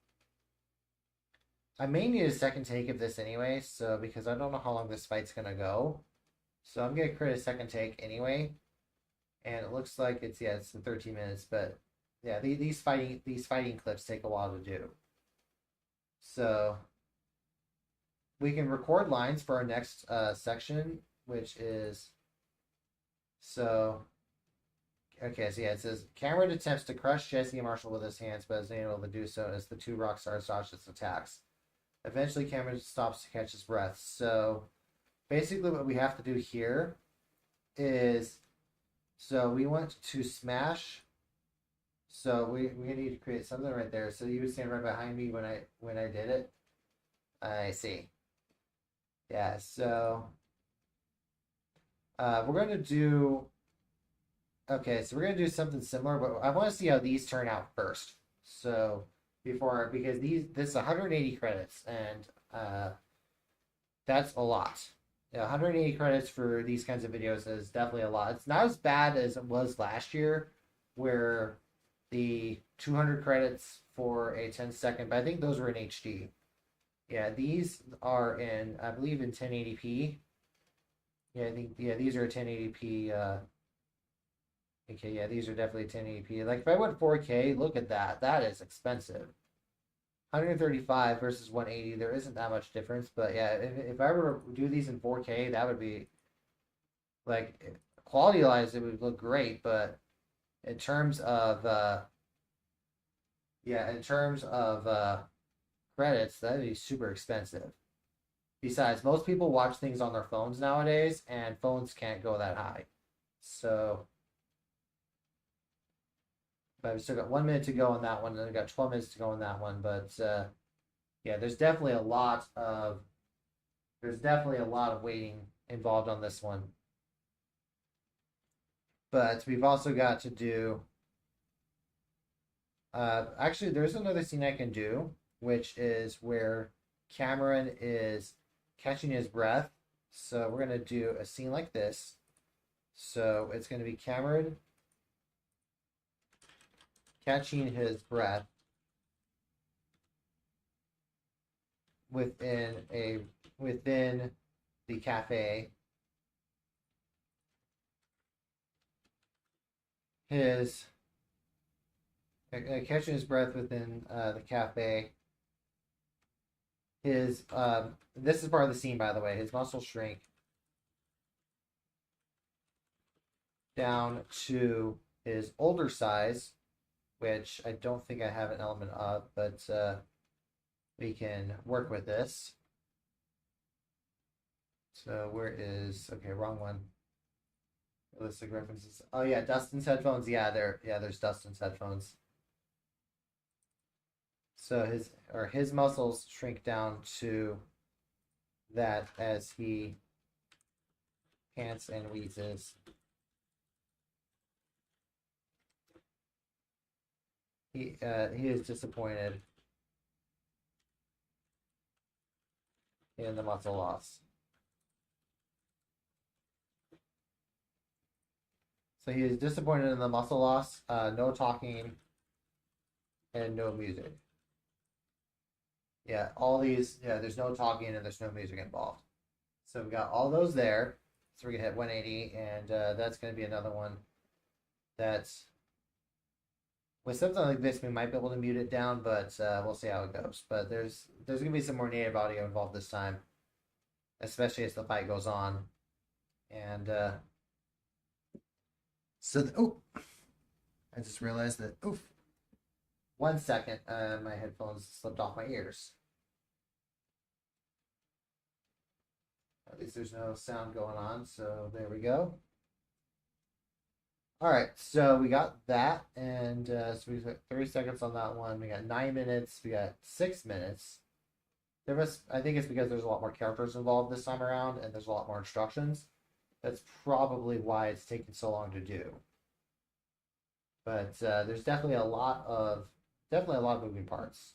I may need a second take of this anyway, so because I don't know how long this fight's gonna go, so I'm gonna create a second take anyway, and it looks like it's in 13 minutes, but yeah, these fighting clips take a while to do, so we can record lines for our next section, which is so. Okay, so yeah, it says Cameron attempts to crush Jesse and Marshall with his hands, but is unable to do so as the two rock stars dodge his attacks. Eventually, Cameron stops to catch his breath. So, basically, what we have to do here is, so we want to smash. So we need to create something right there. So you would stand right behind me when I did it. I see. Yeah. So we're gonna do. Okay, so we're gonna do something similar, but I want to see how these turn out first. So because this is 180 credits, and that's a lot. Yeah, 180 credits for these kinds of videos is definitely a lot. It's not as bad as it was last year, where the 200 credits for a 10-second, but I think those were in HD. Yeah, these are in, I believe, in 1080p. Yeah, these are 1080p. Okay, yeah, these are definitely 1080p. Like if I went 4K, look at that. That is expensive. 135 versus 180, there isn't that much difference. But yeah, if I were to do these in 4K, that would be like quality wise, it would look great. But in terms of credits, that would be super expensive. Besides, most people watch things on their phones nowadays, and phones can't go that high. So. But I've still got 1 minute to go on that one, and I've got 12 minutes to go on that one. But yeah, there's definitely a lot of waiting involved on this one. But we've also got to do. Actually, there's another scene I can do, which is where Cameron is catching his breath. So we're gonna do a scene like this. So it's gonna be Cameron catching his breath within the cafe. His catching his breath within the cafe. His this is part of the scene, by the way. His muscles shrink down to his older size, which I don't think I have an element of, but we can work with this. So okay, wrong one. Realistic references. Oh yeah, Dustin's headphones. Yeah, there's Dustin's headphones. So his muscles shrink down to that as he pants and wheezes. He is disappointed in the muscle loss. So he is disappointed in the muscle loss, no talking, and no music. Yeah, there's no talking and there's no music involved. So we got all those there. So we're gonna hit 180, and that's gonna be another one that's with something like this, we might be able to mute it down, but we'll see how it goes. But there's gonna be some more native audio involved this time, especially as the fight goes on. And I just realized that. Oof. 1 second, my headphones slipped off my ears. At least there's no sound going on, so there we go. All right, so we got that, and so we got 30 seconds on that one. We got 9 minutes. We got 6 minutes. I think it's because there's a lot more characters involved this time around, and there's a lot more instructions. That's probably why it's taking so long to do. But there's definitely a lot of moving parts.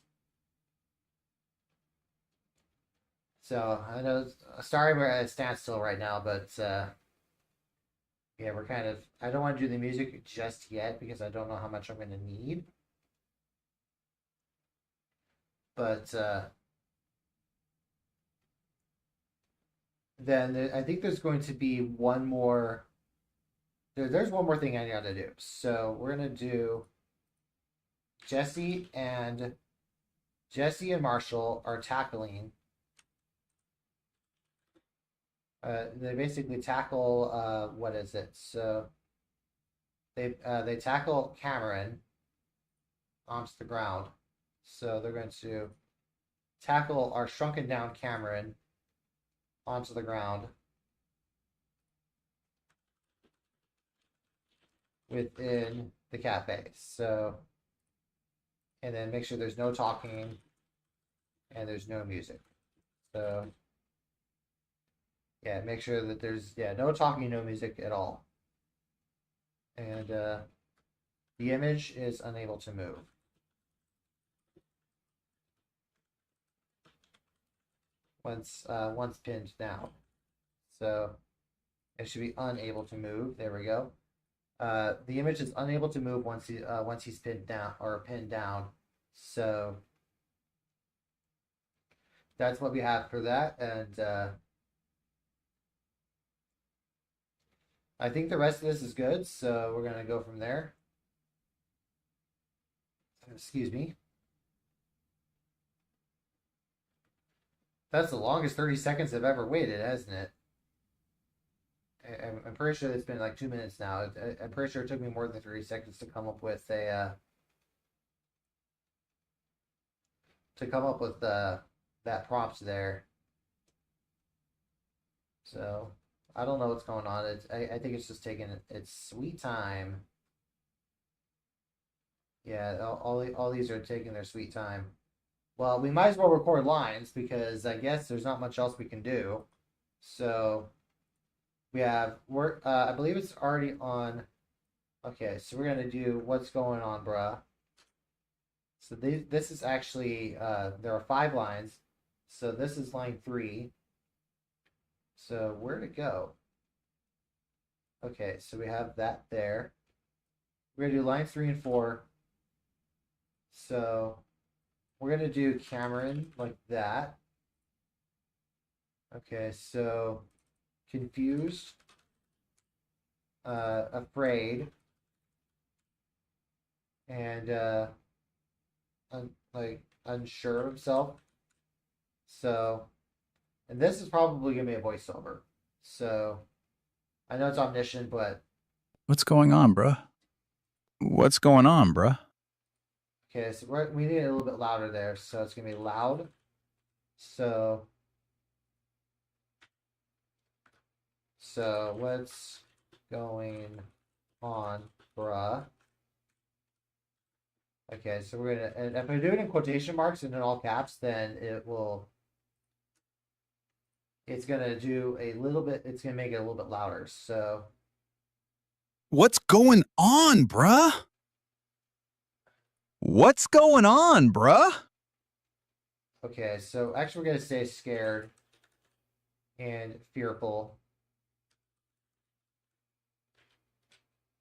So I know, sorry we're at a standstill right now, but yeah, we're kind of. I don't want to do the music just yet because I don't know how much I'm going to need. But then I think there's going to be one more. There's one more thing I got to do. So we're gonna do Jesse and Marshall are tackling. They basically tackle. What is it? So they tackle Cameron onto the ground. So they're going to tackle our shrunken down Cameron onto the ground within the cafe. So, and then make sure there's no talking and there's no music. So, yeah, make sure that there's no talking, no music at all. And the image is unable to move. Once pinned down. So it should be unable to move. There we go. The image is unable to move once he's pinned down or pinned down. So that's what we have for that, and I think the rest of this is good. So we're gonna go from there. Excuse me. That's the longest 30 seconds I've ever waited, hasn't it? I'm pretty sure it's been like 2 minutes now. I'm pretty sure it took me more than 30 seconds to come up with that prompt there. So I don't know what's going on. I think it's just taking its sweet time. Yeah, all these are taking their sweet time. Well, we might as well record lines because I guess there's not much else we can do. So we have I believe it's already on. Okay, so we're gonna do what's going on, bruh. So this is actually there are 5 lines. So this is line 3. So where to go? Okay, so we have that there. We're gonna do lines 3 and 4. So we're gonna do Cameron like that. Okay, so confused, afraid, and unsure of himself. So, and this is probably gonna be a voiceover. So, I know it's omniscient, but What's going on, bruh? What's going on, bruh? okay. So we need it a little bit louder there. So it's gonna be loud. So what's going on, bruh? Okay, so we're gonna, and if I do it in quotation marks and in all caps, then it's gonna do a little bit, it's gonna make it a little bit louder. So What's going on, bruh? What's going on, bruh? okay, so actually we're gonna say scared and fearful.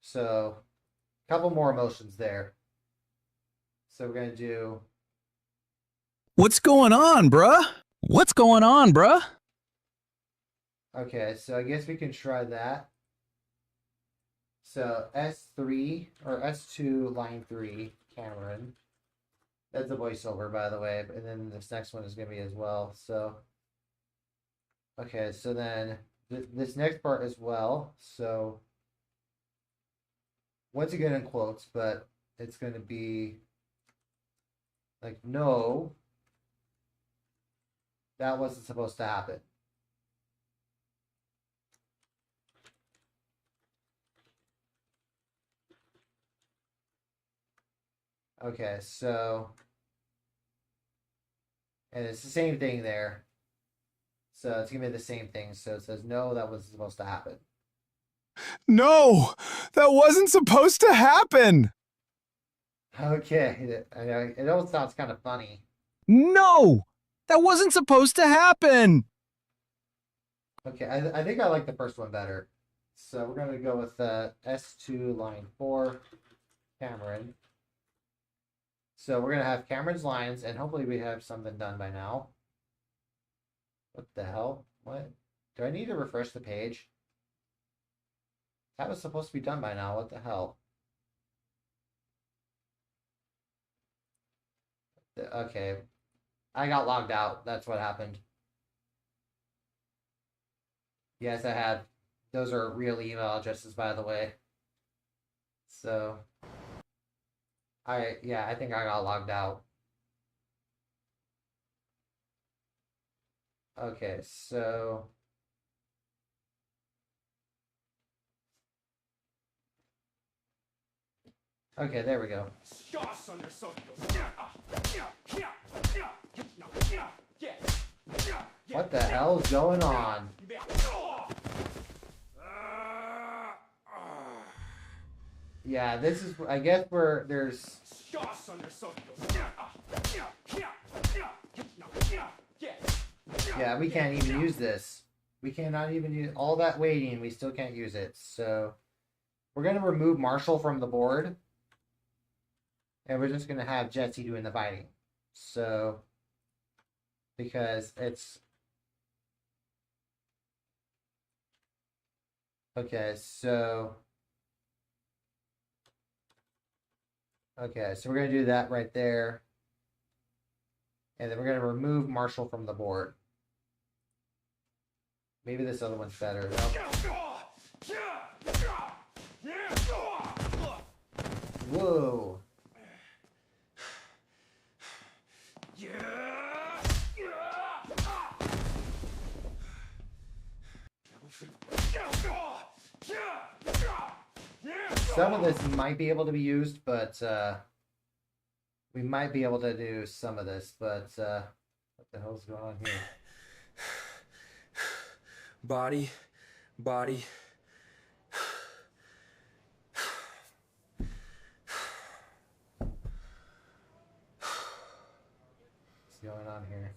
So a couple more emotions there. So we're gonna do What's going on, bruh? What's going on, bruh? okay, so I guess we can try that. So S3 or S2 line 3, Cameron. That's a voiceover, by the way, and then this next one is gonna be as well. So okay, so then this next part as well. So once again in quotes, but it's gonna be like, no, that wasn't supposed to happen. Okay, so, and it's the same thing there. So it's gonna be the same thing. So it says, no, that wasn't supposed to happen. No, that wasn't supposed to happen. Okay, I know it all sounds kind of funny. No, That wasn't supposed to happen! Okay, I think I like the first one better. So we're going to go with S2 line 4, Cameron. So we're going to have Cameron's lines, and hopefully we have something done by now. What the hell? What? Do I need to refresh the page? That was supposed to be done by now. What the hell? Okay. I got logged out. That's what happened. Yes, I had. Those are real email addresses, by the way. So, I think I got logged out. Okay, so. Okay, there we go. What the hell is going on? Yeah, this is, I guess, where there's... Yeah, we can't even use this. We cannot even use all that waiting. We still can't use it. So we're going to remove Marshall from the board. And we're just going to have Jesse doing the fighting. So, because it's... Okay, so... Okay, so we're going to do that right there. And then we're going to remove Marshall from the board. Maybe this other one's better. Whoa. Some of this might be able to be used, but we might be able to do some of this, but what the hell's going on here? Body. What's going on here?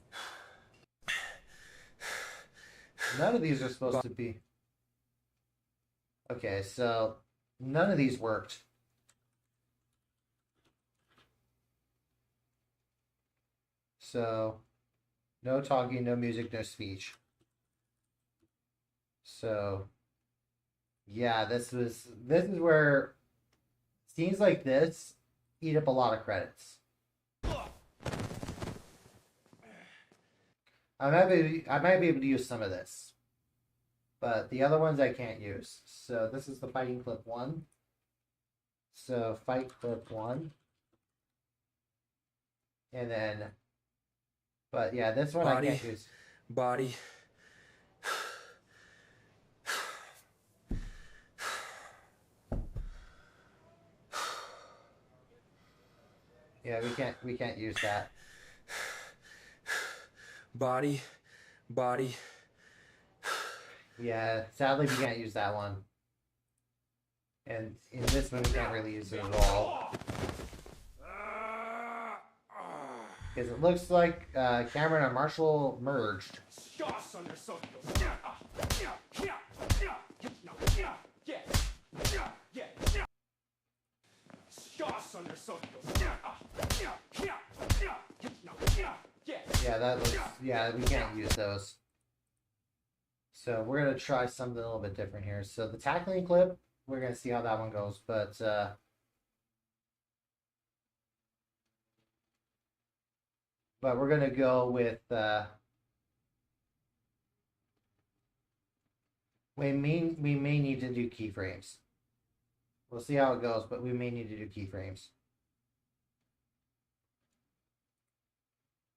None of these are supposed to be... Okay, so none of these worked. So, no talking, no music, no speech. So, yeah, this is where scenes like this eat up a lot of credits. I might be able to use some of this, but the other ones I can't use. So this is the fighting clip 1. So fight clip 1, and then, but yeah, this one I can't use. Body. Yeah, we can't use that. Body. Yeah, sadly we can't use that one. And in this one we can't really use it at all. Because it looks like Cameron and Marshall merged. Yeah, that looks, yeah, we can't use those. So we're going to try something a little bit different here. So the tackling clip, we're going to see how that one goes. But we're going to go with... we may need to do keyframes. We'll see how it goes, but we may need to do keyframes.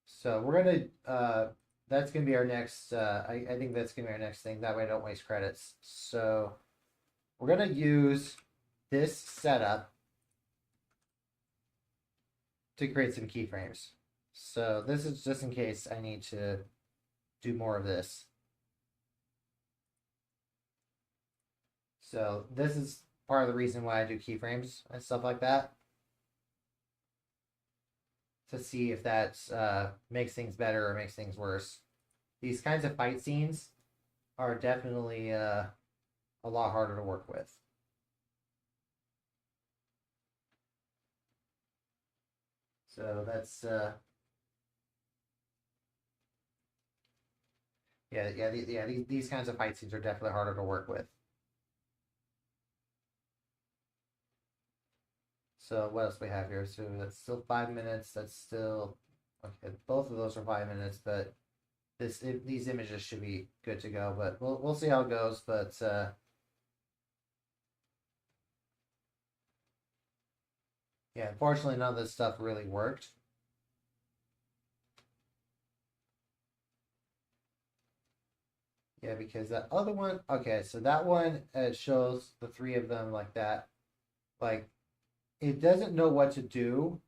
So we're going to... that's going to be our next... I think that's going to be our next thing. That way I don't waste credits. So we're going to use this setup to create some keyframes. So this is just in case I need to do more of this. So this is part of the reason why I do keyframes and stuff like that. to see if that makes things better or makes things worse. These kinds of fight scenes are definitely a lot harder to work with. So that's these kinds of fight scenes are definitely harder to work with. So what else we have here? So that's still 5 minutes. That's still okay. Both of those are 5 minutes, but these images should be good to go. But we'll see how it goes. But yeah, unfortunately, none of this stuff really worked. Yeah, because that other one, okay, so that one shows the three of them like that. Like, it doesn't know what to do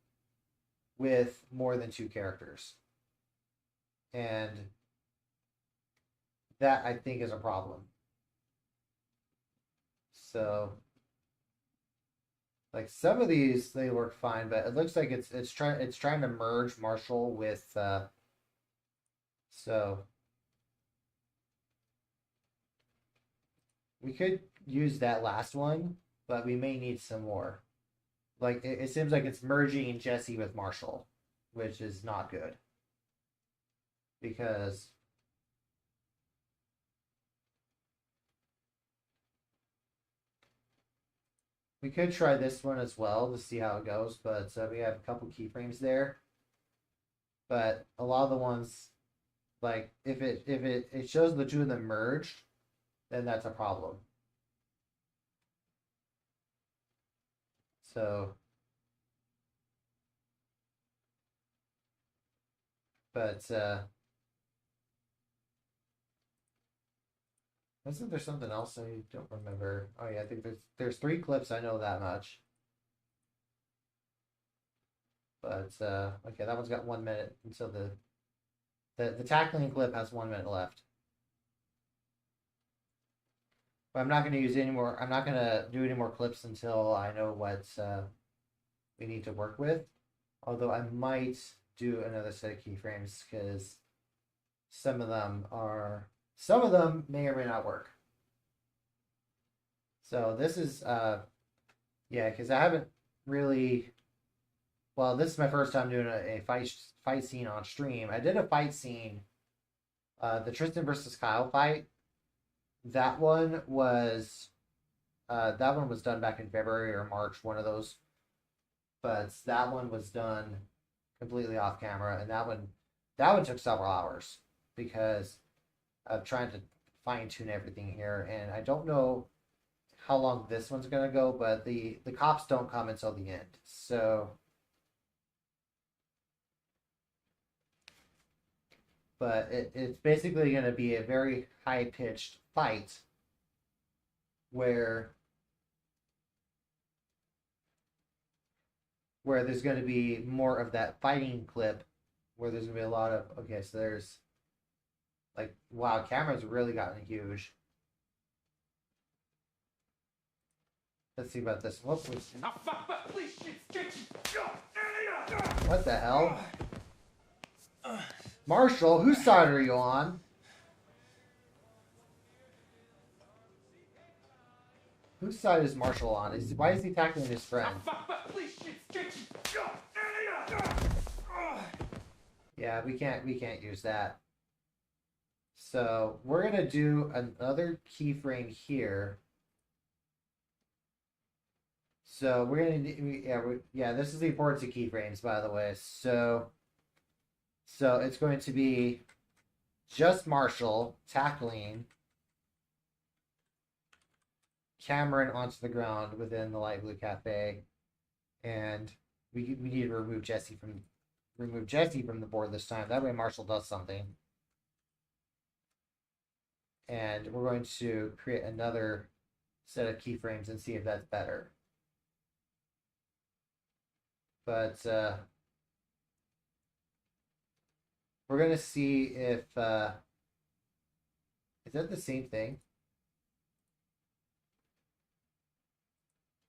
with more than two characters. And that, I think, is a problem. So, like, some of these, they work fine, but it looks like it's trying to merge Marshall with, so... We could use that last one, but we may need some more. Like, it seems like it's merging Jesse with Marshall, which is not good. Because we could try this one as well to see how it goes, but we have a couple keyframes there. But a lot of the ones, like, if it shows the two of them merged, then that's a problem. So, but isn't there something else I don't remember? Oh yeah, I think there's 3 clips. I know that much. But okay, that one's got 1 minute until the tackling clip has 1 minute left. But I'm not going to use any more. I'm not going to do any more clips until I know what we need to work with. Although I might do another set of keyframes because some of them may or may not work. So this is yeah, because I haven't really. Well, this is my first time doing a fight scene on stream. I did a fight scene, the Tristan versus Kyle fight. That one was done back in February or March, one of those. But that one was done completely off camera, and that one took several hours because of trying to fine tune everything here. And I don't know how long this one's gonna go, but the cops don't come until the end, so. But it's basically going to be a very high-pitched fight where there's going to be more of that fighting clip where there's going to be a lot of, okay, so there's, like, wow, cameras really gotten huge. Let's see about this. What the hell? Marshall, whose side are you on? Whose side is Marshall on? Why is he tackling his friend? Yeah, we can't use that. So we're gonna do another keyframe here. So we're gonna yeah, this is the importance of keyframes, by the way. So it's going to be just Marshall tackling Cameron onto the ground within the Light Blue Cafe, and we need to remove Jesse from the board this time. That way Marshall does something, and we're going to create another set of keyframes and see if that's better. But we're gonna see if is that the same thing?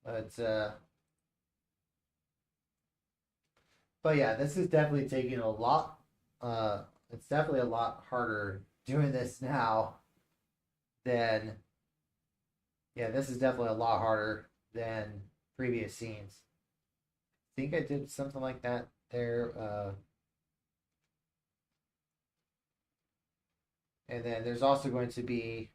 But But yeah, this is definitely taking a lot. It's definitely a lot harder doing this now than. Yeah, this is definitely a lot harder than previous scenes. I think I did something like that there. And then there's also going to be.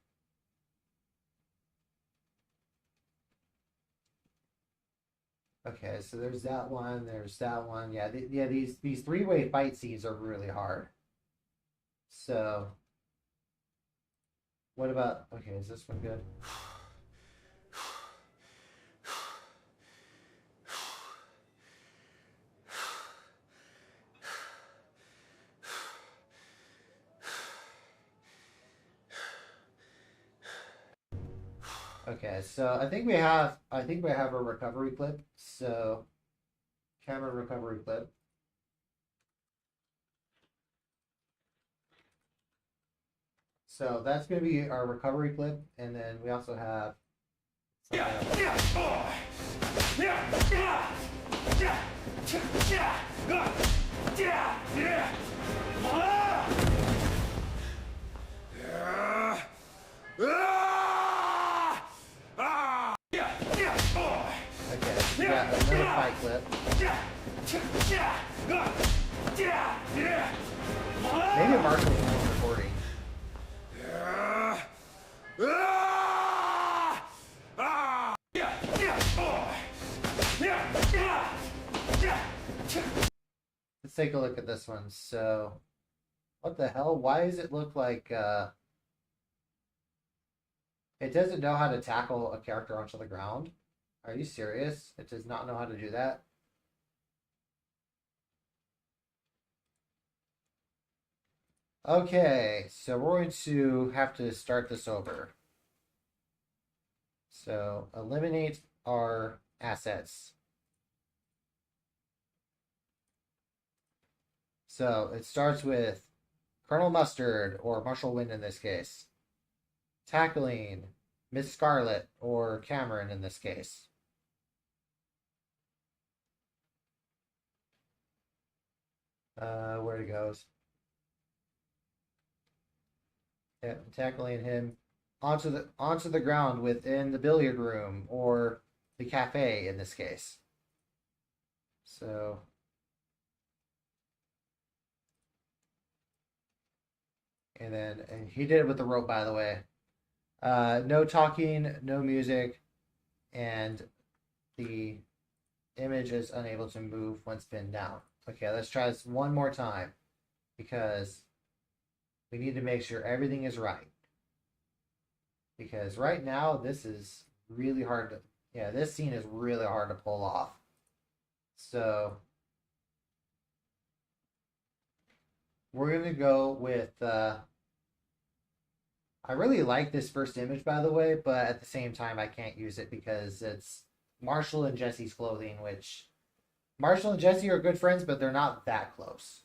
Okay, so there's that one. There's that one. Yeah, yeah. These three-way fight scenes are really hard. So, what about? Okay, is this one good? Okay, so I think we have a recovery clip. So, camera recovery clip. So that's going to be our recovery clip, and then we also have. Okay, we got another fight clip. Maybe Marshall's the one recording. Let's take a look at this one. So, what the hell? Why does it look like it doesn't know how to tackle a character onto the ground? Are you serious? It does not know how to do that? Okay, so we're going to have to start this over. So, eliminate our assets. So, it starts with Colonel Mustard, or Marshall Wind in this case. Tackling Miss Scarlet, or Cameron in this case. Where it goes. Yeah, tackling him onto the ground within the billiard room or the cafe in this case. So and he did it with the rope, by the way. No talking, no music, and the image is unable to move once pinned down. Okay, let's try this one more time because we need to make sure everything is right. Because right now, this is really hard to. Yeah, this scene is really hard to pull off. So, we're going to go with. I really like this first image, by the way, but at the same time, I can't use it because it's Marshall and Jesse's clothing, which. Marshall and Jesse are good friends, but they're not that close.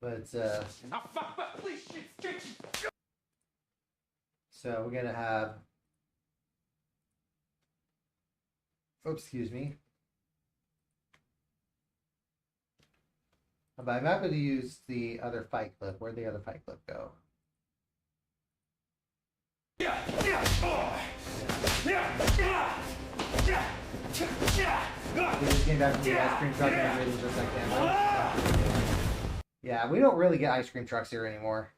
But, so we're going to have. Oops, excuse me. But I'm not going to use the other fight clip. Where'd the other fight clip go? He just came back from the ice cream truck and everything just like that. Yeah, we don't really get ice cream trucks here anymore.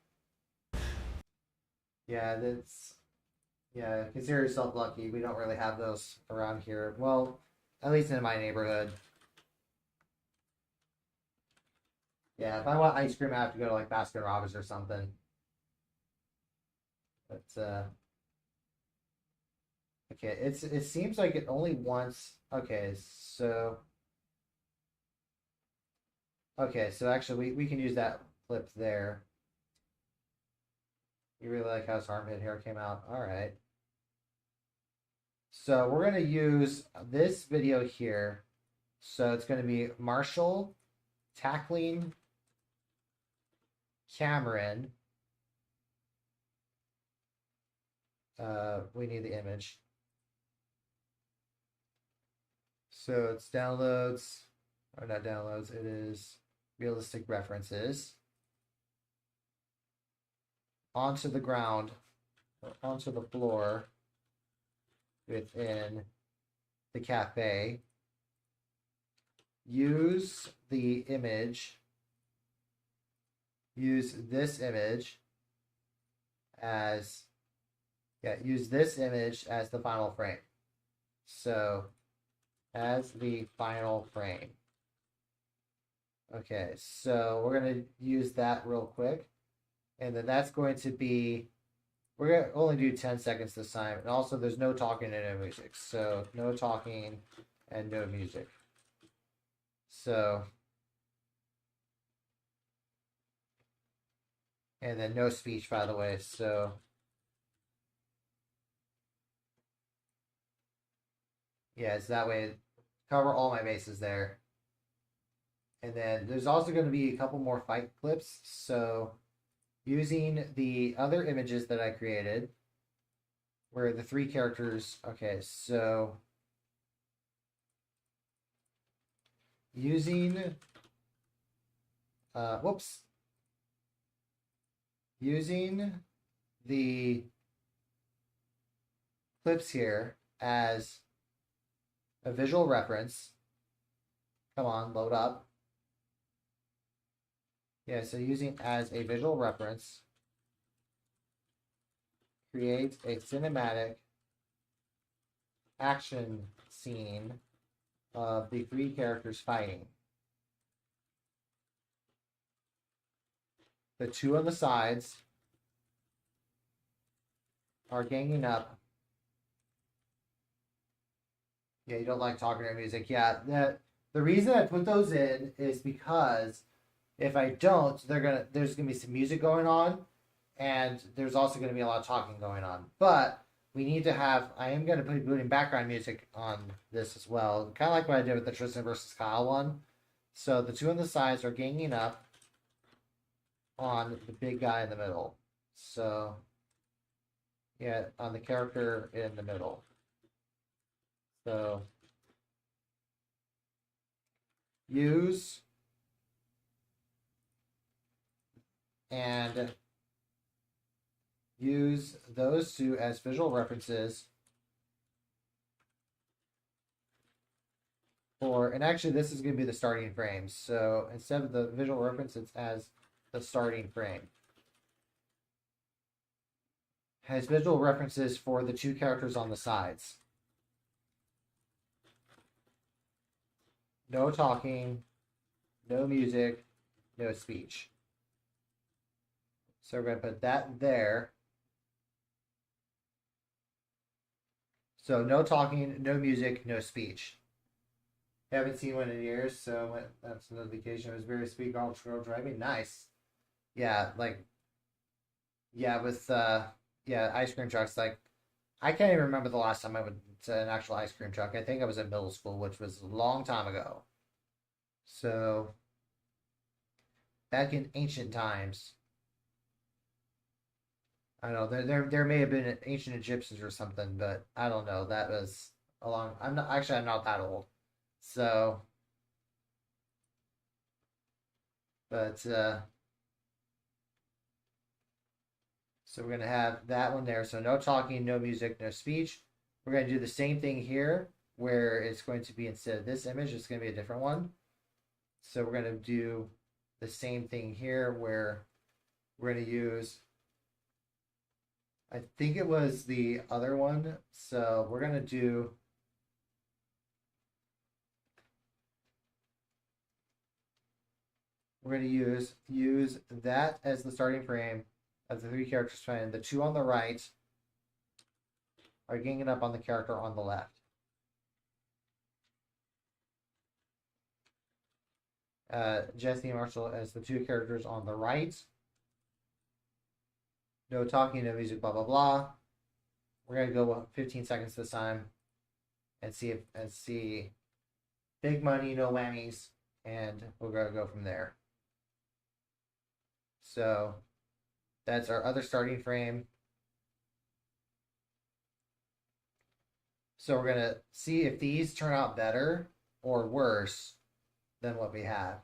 Yeah, that's. Yeah, consider yourself lucky. We don't really have those around here. Well, at least in my neighborhood. Yeah, if I want ice cream, I have to go to like Baskin Robbins or something. But okay, it seems like it only wants. Okay, so actually we can use that clip there. You really like how his armpit hair came out. All right. So we're gonna use this video here. So it's gonna be Marshall tackling Cameron. We need the image. So it's downloads. or not downloads, it is realistic references onto the ground or onto the floor within the cafe. Use the image, use this image as, use this image as the final frame. So, as the final frame. Okay, so we're going to use that real quick. And then that's going to be, we're going to only do 10 seconds this time. And also there's no talking and no music. So no talking and no music. So, and then no speech, by the way. So, yeah, it's that way. Cover all my bases there. And then there's also going to be a couple more fight clips. So using the other images that I created, where the 3 characters, okay, so using, using the clips here as a visual reference. Come on, load up. Yeah, so using as a visual reference, create a cinematic action scene of the 3 characters fighting. The 2 on the sides are ganging up. Yeah, you don't like talking or music. Yeah, the reason I put those in is because if I don't, there's gonna be some music going on, and there's also gonna be a lot of talking going on. But we need to have. I am gonna be putting background music on this as well, kind of like what I did with the Tristan versus Kyle one. So the 2 on the sides are ganging up on the big guy in the middle. So yeah, on the character in the middle. So use and use those 2 as visual references for, and actually this is going to be the starting frame. So instead of the visual reference, it's as the starting frame. Has visual references for the 2 characters on the sides. No talking, no music, no speech. So we're going to put that there. So no talking, no music, no speech. Haven't seen one in years, so that's a notification. It was very sweet girl driving. Nice. Yeah, like, yeah, with ice cream trucks. Like, I can't even remember the last time I went to an actual ice cream truck. I think I was in middle school, which was a long time ago. So back in ancient times, I don't know. There may have been ancient Egyptians or something, but I don't know. That was a long. I'm not that old. So, but so we're gonna have that one there. So no talking, no music, no speech. We're gonna do the same thing here, where it's going to be, instead of this image, it's gonna be a different one. So we're gonna do the same thing here, where we're gonna use, I think it was the other one. So we're gonna do, we're gonna use that as the starting frame of the 3 characters fighting. The 2 on the right are ganging up on the character on the left. Jesse and Marshall as the 2 characters on the right. No talking, no music, blah blah blah. We're gonna go 15 seconds this time, and see big money, no whammies, and we're gonna go from there. So that's our other starting frame. So we're gonna see if these turn out better or worse than what we have.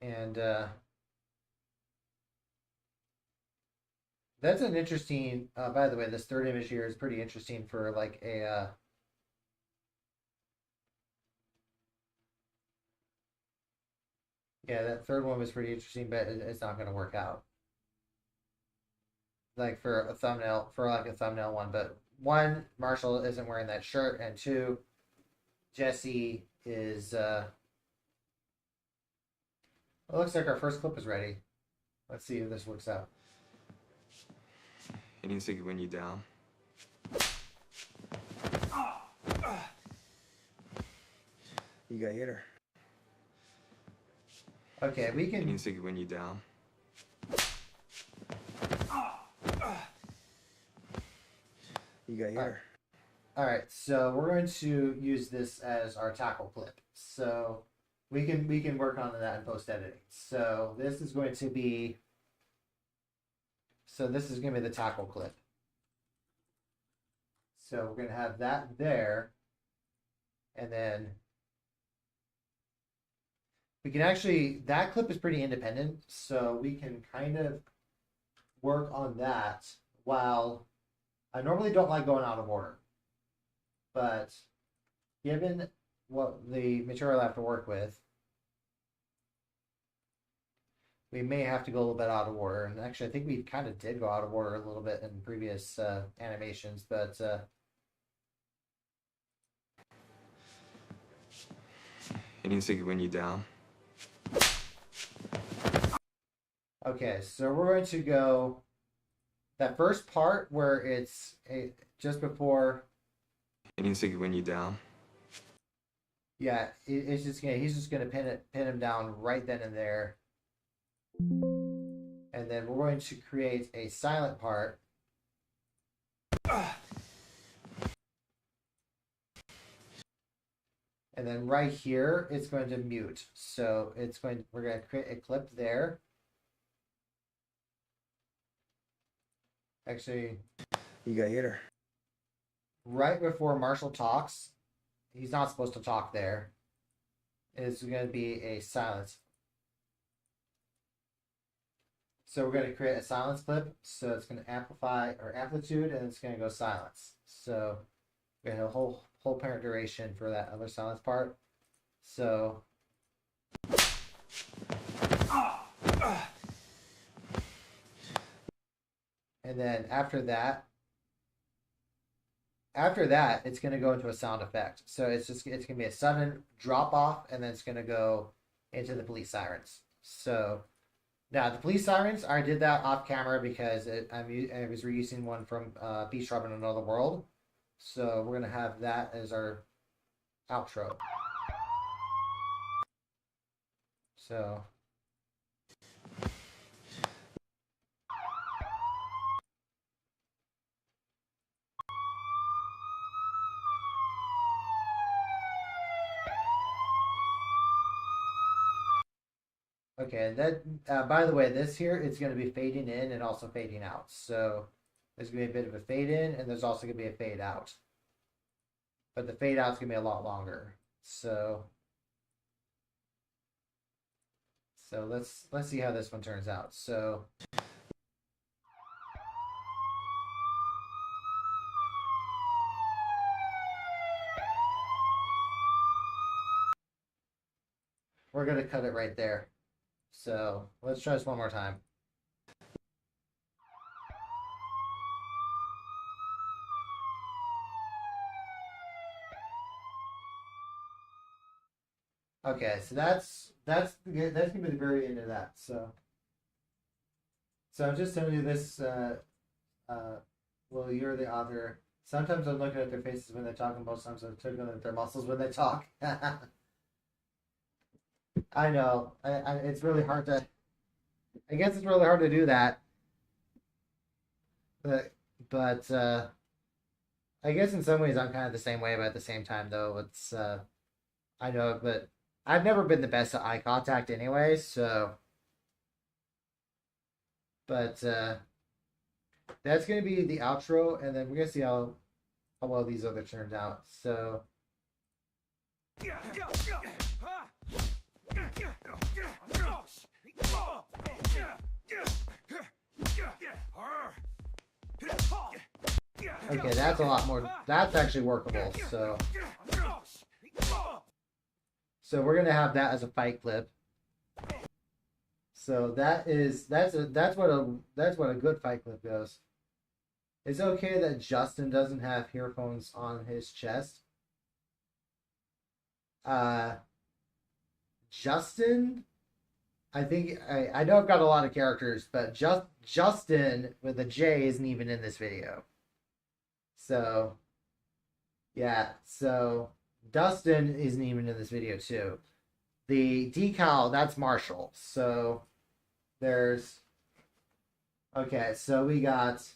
And that's an interesting. By the way, this third image here is pretty interesting for like a. Yeah, that third one was pretty interesting, but it's not going to work out. Like for a thumbnail, for like a thumbnail one, but one, Marshall isn't wearing that shirt, and two, Jesse is. It looks like our first clip is ready. Let's see if this works out. He needs to win you down. You got hit her. Okay, we He can. needs to win you down. You got hit her. All right, so we're going to use this as our tackle clip. So we can work on that in post editing. So this is going to be. So this is going to be the tackle clip. So we're going to have that there, and then we can actually, that clip is pretty independent, so we can kind of work on that while I normally don't like going out of order, but given what the material I have to work with, we may have to go a little bit out of order. And actually, I think we kind of did go out of order a little bit in previous animations, but He needs to win you down. okay, so we're going to go that first part where it's just before. He needs to win you down. Yeah, it's just gonna. He's just gonna pin him down right then and there, and then we're going to create a silent part. And then right here, it's going to mute. So it's going. We're going to create a clip there. Actually, You got hit her. right before Marshall talks, he's not supposed to talk there. It's going to be a silence. So we're going to create a silence clip. So it's going to amplify or amplitude, and it's going to go silence. So we have a whole parent duration for that other silence part. So and then after that, it's going to go into a sound effect. So it's going to be a sudden drop off, and then it's going to go into the police sirens. So now the police sirens, I did that off camera because I was reusing one from Beach Club in Another World. So we're going to have that as our outro. So okay, that by the way, this here is going to be fading in and also fading out. So there's going to be a bit of a fade in, and there's also going to be a fade out. But the fade out is going to be a lot longer. So let's see how this one turns out. So we're going to cut it right there. So let's try this one more time. Okay, so that's gonna be the very end of that. So I'm just telling you this. Well, you're the author. Sometimes I'm looking at their faces when they talk, and most times I'm looking at their muscles when they talk. I know. It's really hard to. I guess it's really hard to do that. But I guess in some ways I'm kind of the same way, but at the same time, though, it's I know, but I've never been the best at eye contact anyway, so. But that's going to be the outro, and then we're going to see how well these other turned out. So. Okay, that's a lot more. That's actually workable. So we're gonna have that as a fight clip. So that's what a good fight clip goes. It's okay that Justin doesn't have earphones on his chest. Justin, I think I know I've got a lot of characters, but Justin with a J isn't even in this video. So yeah, so Dustin isn't even in this video too. The decal, that's Marshall. So there's okay, so we got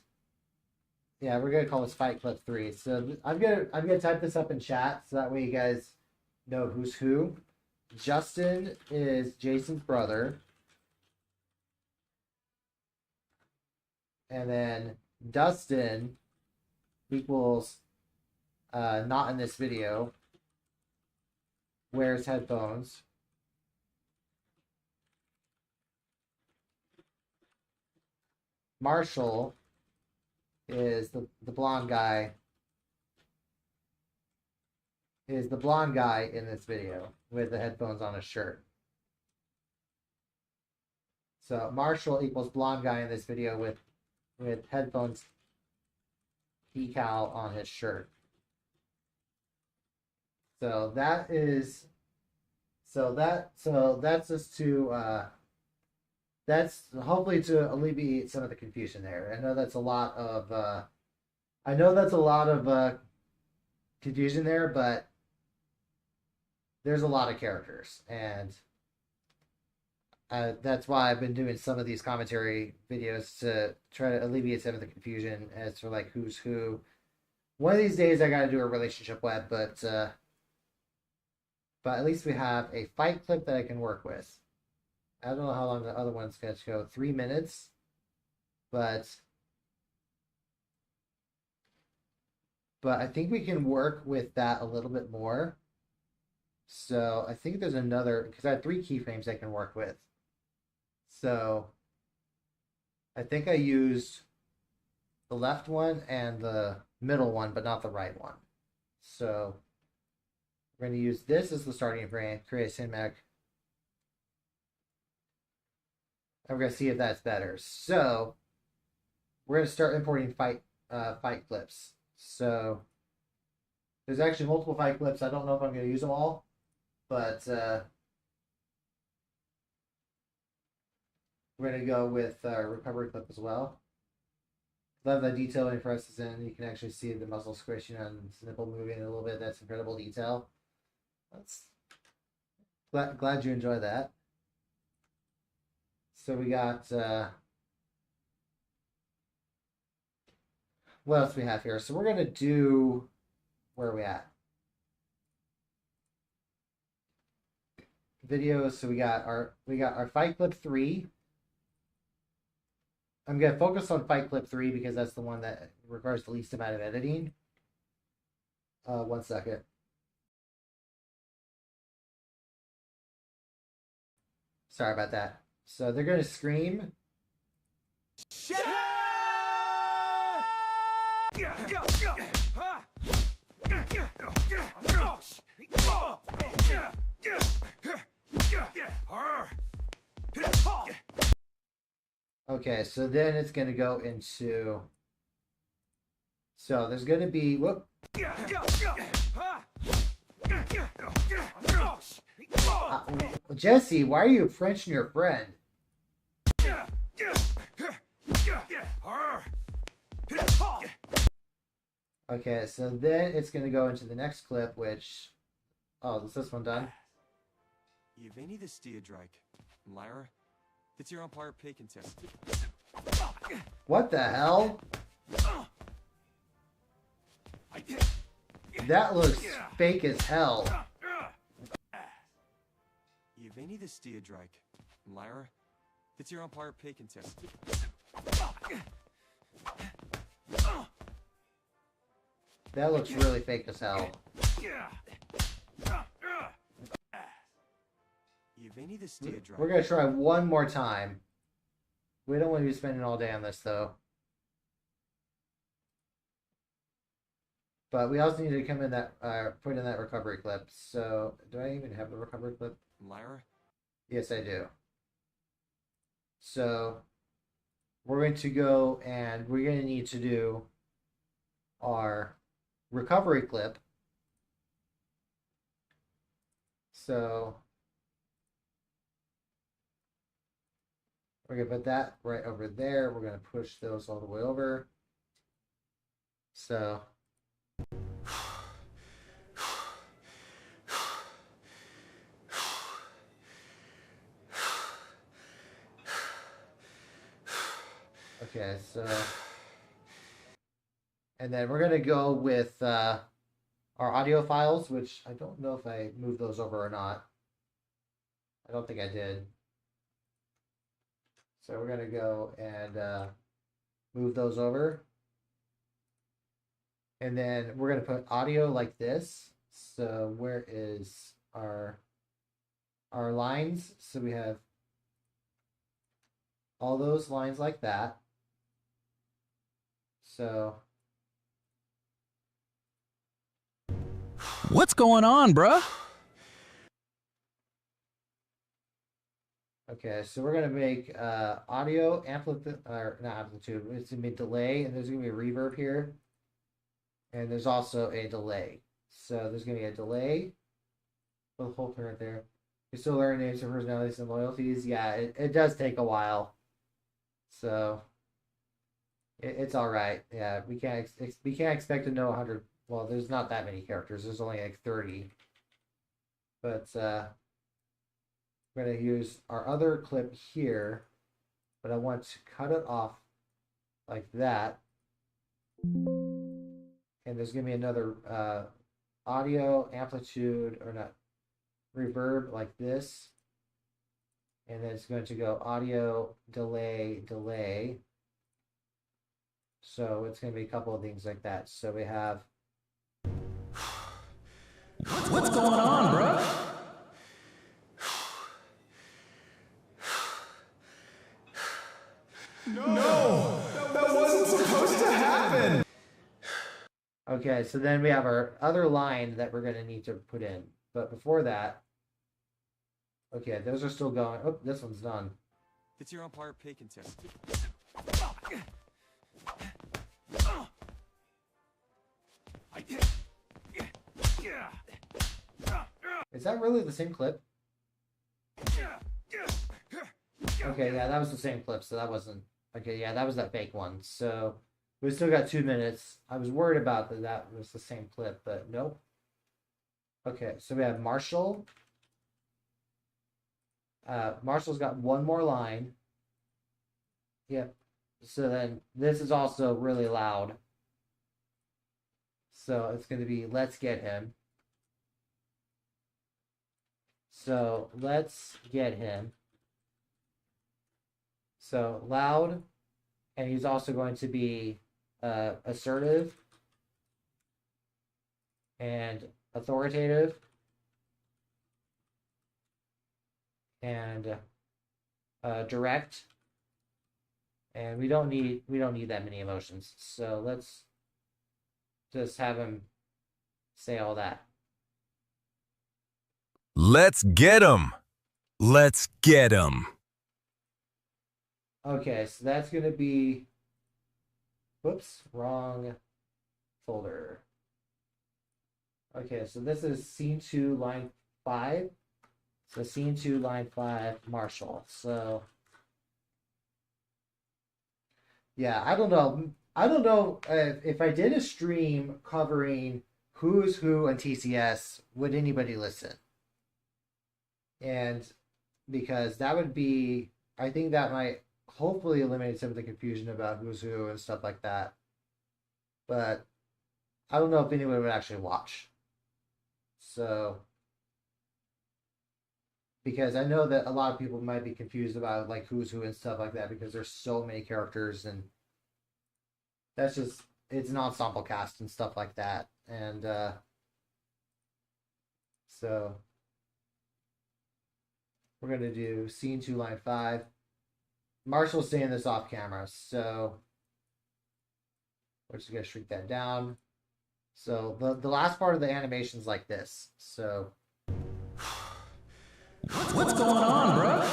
yeah, we're gonna call this fight clip 3. So I'm gonna type this up in chat so that way you guys know who's who. Justin is Jason's brother. And then Dustin equals not in this video. Wears headphones. Marshall is the blonde guy. Is the blonde guy in this video with the headphones on his shirt. So Marshall equals blonde guy in this video with headphones decal on his shirt. So that is that's just to that's hopefully to alleviate some of the confusion there. I know that's a lot of confusion there, but there's a lot of characters, and that's why I've been doing some of these commentary videos to try to alleviate some of the confusion as to like who's who. One of these days I got to do a relationship web, but at least we have a fight clip that I can work with. I don't know how long the other one's going to go. 3 minutes, but I think we can work with that a little bit more. So I think there's another, because I have 3 keyframes I can work with. So I think I used the left one and the middle one, but not the right one. So we're going to use this as the starting frame, create a cinematic. And we're going to see if that's better. So we're going to start importing fight clips. So there's actually multiple fight clips. I don't know if I'm going to use them all, but we're going to go with recovery clip as well. Love the detail when he presses in. You can actually see the muscle squishing and his nipple moving a little bit. That's incredible detail. That's glad you enjoy that. So we got what else we have here? So we're gonna do, where are we at? Videos. So we got our fight clip 3. I'm gonna focus on fight clip 3 because that's the one that requires the least amount of editing. 1 second. Sorry about that. So they're gonna scream. Okay, so then it's gonna go into. So there's gonna be Jesse, why are you Frenching your friend? Okay, so then it's gonna go into the next clip, which is this one done? Yevgeny the Steadrake. Lyra, it's your umpire pay contest. What the hell? That looks fake as hell. Yevgeny the Steadrake. Lyra, it's your umpire pay contest. That looks really fake as hell. Yevgeny the Steerdrake. We're gonna try one more time. We don't want to be spending all day on this though. But we also need to come in that put in that recovery clip. So do I even have the recovery clip? Lyra? Yes, I do. So we're going to go and we're going to need to do our recovery clip. So we're going to put that right over there. We're going to push those all the way over. So okay, so and then we're gonna go with our audio files, which I don't know if I moved those over or not. I don't think I did. So we're gonna go and move those over. And then we're gonna put audio like this. So where is our lines? So we have all those lines like that. So What's going on, bruh? okay, so we're gonna make audio amplitude or not amplitude. It's gonna be delay, and there's gonna be a reverb here, and there's also a delay. So there's gonna be a delay. The whole thing right there. You're still learning names of personalities and loyalties. Yeah, it does take a while. So it's all right. Yeah, we can't expect to know 100. Well, there's not that many characters. There's only like 30. But we're gonna use our other clip here, but I want to cut it off like that. And there's gonna be another audio amplitude or not reverb like this. And then it's going to go audio delay delay. So it's going to be a couple of things like that. So we have What's going on, bruh? No, that wasn't supposed to happen. okay, so then we have our other line that we're going to need to put in. But before that, okay, those are still going. Oh, this one's done. It's your umpire pay contest. Is that really the same clip? Okay, yeah, that was the same clip, so that wasn't... Okay, yeah, that was that fake one. So we still got 2 minutes. I was worried about that was the same clip, but nope. Okay, so we have Marshall. Marshall's got one more line. Yep. So then this is also really loud. So it's going to be let's get him. So let's get him. So loud, and he's also going to be assertive and authoritative and direct. And we don't need that many emotions. So let's just have him say all that. Let's get 'em. Let's get 'em. Okay, so that's going to be... Whoops, wrong folder. Okay, so this is scene 2, line 5. So scene 2, line 5, Marshall. So... yeah, I don't know. I don't know if I did a stream covering Who's Who and TCS, would anybody listen? And because that would be... I think that might hopefully eliminate some of the confusion about Who's Who and stuff like that. But I don't know if anyone would actually watch. So, because I know that a lot of people might be confused about like Who's Who and stuff like that because there's so many characters, and that's just, it's an ensemble cast and stuff like that. And so We're going to do scene 2, line 5. Marshall's saying this off camera, so we're just going to shrink that down. So the last part of the animation is like this. So What's going on, bro?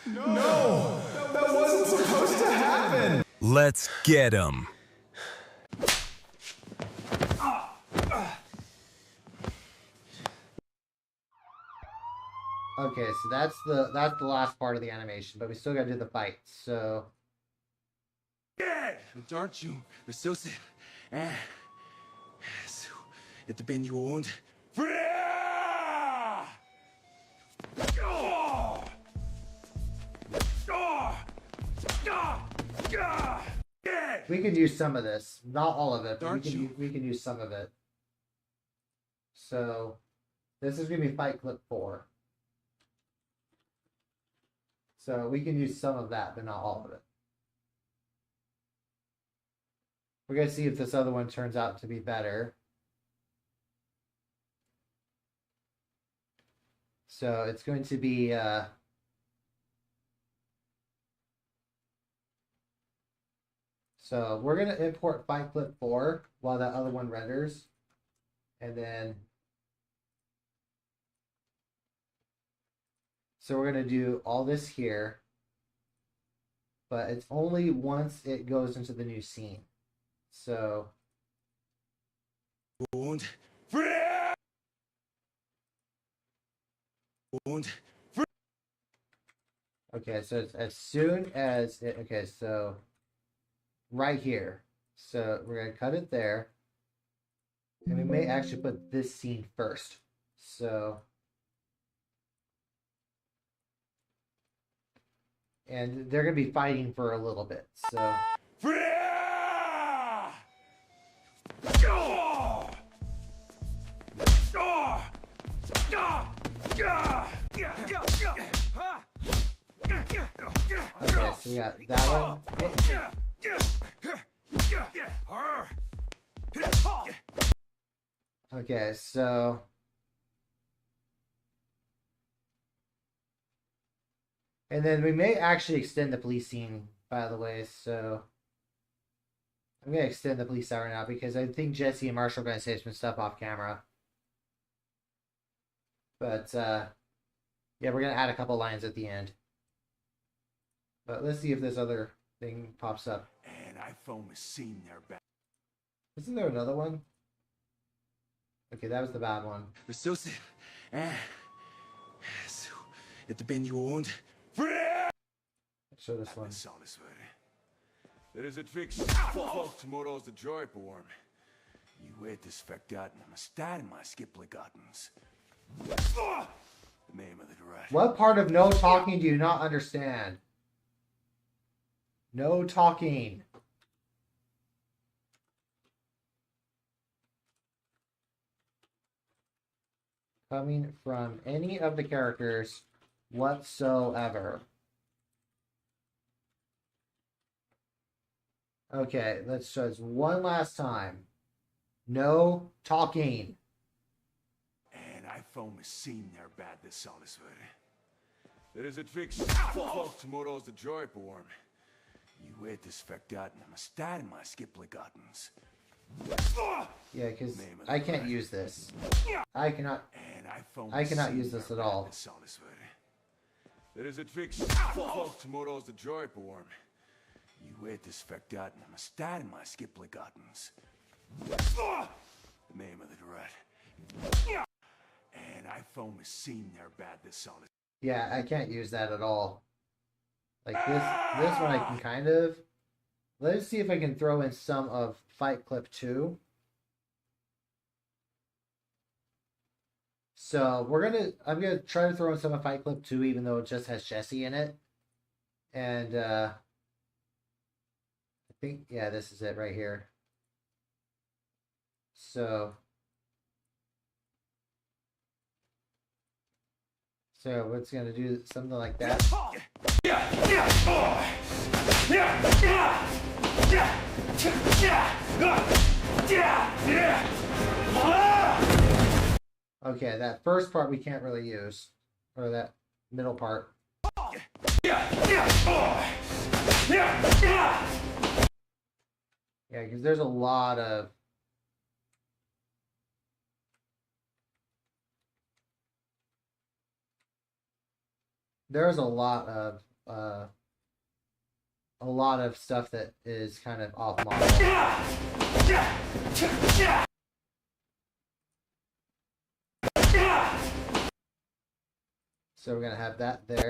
No! That wasn't supposed to happen! Let's get him. okay, so that's the last part of the animation, but we still got to do the fight. So Aren't you resuscitate? At the bend you owned. we can use some of this, not all of it, but Aren't you? we can use some of it. So this is gonna be fight clip 4. So we can use some of that, but not all of it. We're gonna see if this other one turns out to be better. So it's going to be so we're gonna import fight clip 4 while that other one renders, and then so we're gonna do all this here, but it's only once it goes into the new scene. So Owned. Owned. okay, so it's as soon as it, okay, so right here. So we're gonna cut it there, and we may actually put this scene first. So, and they're gonna be fighting for a little bit. So okay, so we got that one. Okay, so and then we may actually extend the police scene, by the way. So I'm gonna extend the police hour now because I think Jesse and Marshall are gonna say some stuff off camera. But yeah, we're gonna add a couple lines at the end. But let's see if this other thing pops up. And I foam a scene there back. Isn't there another one? Okay, that was the bad one. Resuscitate. At the bend you owned. Let's show this one. Det är ett fix. Tomorrow's the joy på worm. You vet this förgotten. I'm a stat in my skiply gottens. The name of the direct. What part of no talking do you not understand? No talking. Coming from any of the characters whatsoever. Okay, let's try this one last time. No talking. And I foam a scene there bad this solace för. Det är ett fix. Tomorrow's the joy på worm. You vet this förgotten. I'm a stat in my skiply gottens. Yeah, because I can't use this. I cannot use this at all. Det är ett fix. Tomorrow's the joy på worm. You vet this förgotten. I'm a stat in my skiply gottens. The name of the direct. And I foam a scene there bad this solace. Yeah, I can't use that at all. Like this one I can kind of. Let's see if I can throw in some of Fight Clip 2. So I'm gonna try to throw in some of Fight Clip 2, even though it just has Jesse in it. And I think, yeah, this is it right here. So what's gonna do something like that. Okay, that first part we can't really use, or that middle part. Yeah, because there's a lot of a lot of stuff that is kind of off model. So we're gonna have that there.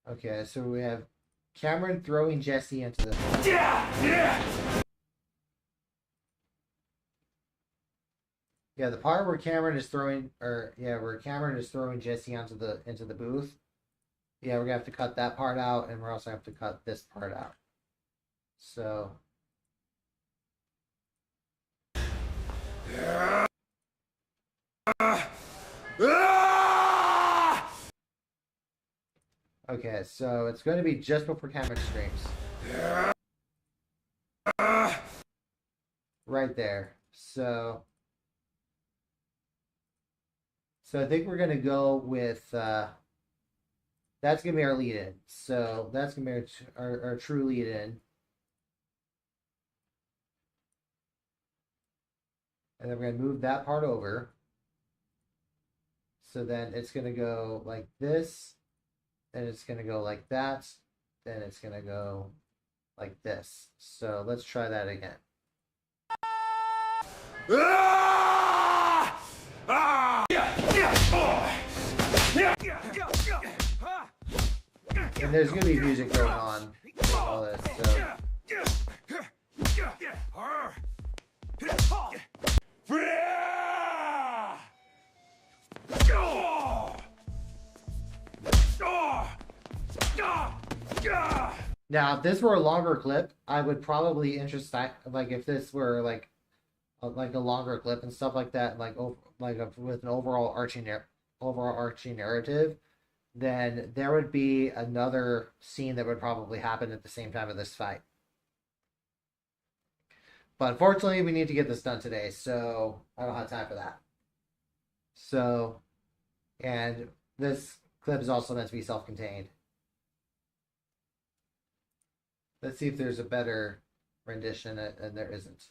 Okay, so we have Cameron throwing Jesse into the. Yeah, the part where Cameron is throwing, where Cameron is throwing Jesse into the booth. Yeah, we're gonna have to cut that part out, and we're also gonna have to cut this part out. So. Okay, so it's going to be just before Cameron streams. Right there. So I think we're going to go with, that's going to be our lead-in. So that's going to be our true lead-in. And then we're going to move that part over. So then it's going to go like this. Then it's going to go like that. Then it's going to go like this. So let's try that again. And there's going to be music going on. All this, so. Now, if this were a longer clip, I would probably like if this were like a longer clip and stuff like that, with an overarching narrative, then there would be another scene that would probably happen at the same time of this fight. But unfortunately, we need to get this done today, so I don't have time for that. So, and this clip is also meant to be self-contained. Let's see if there's a better rendition, and there isn't.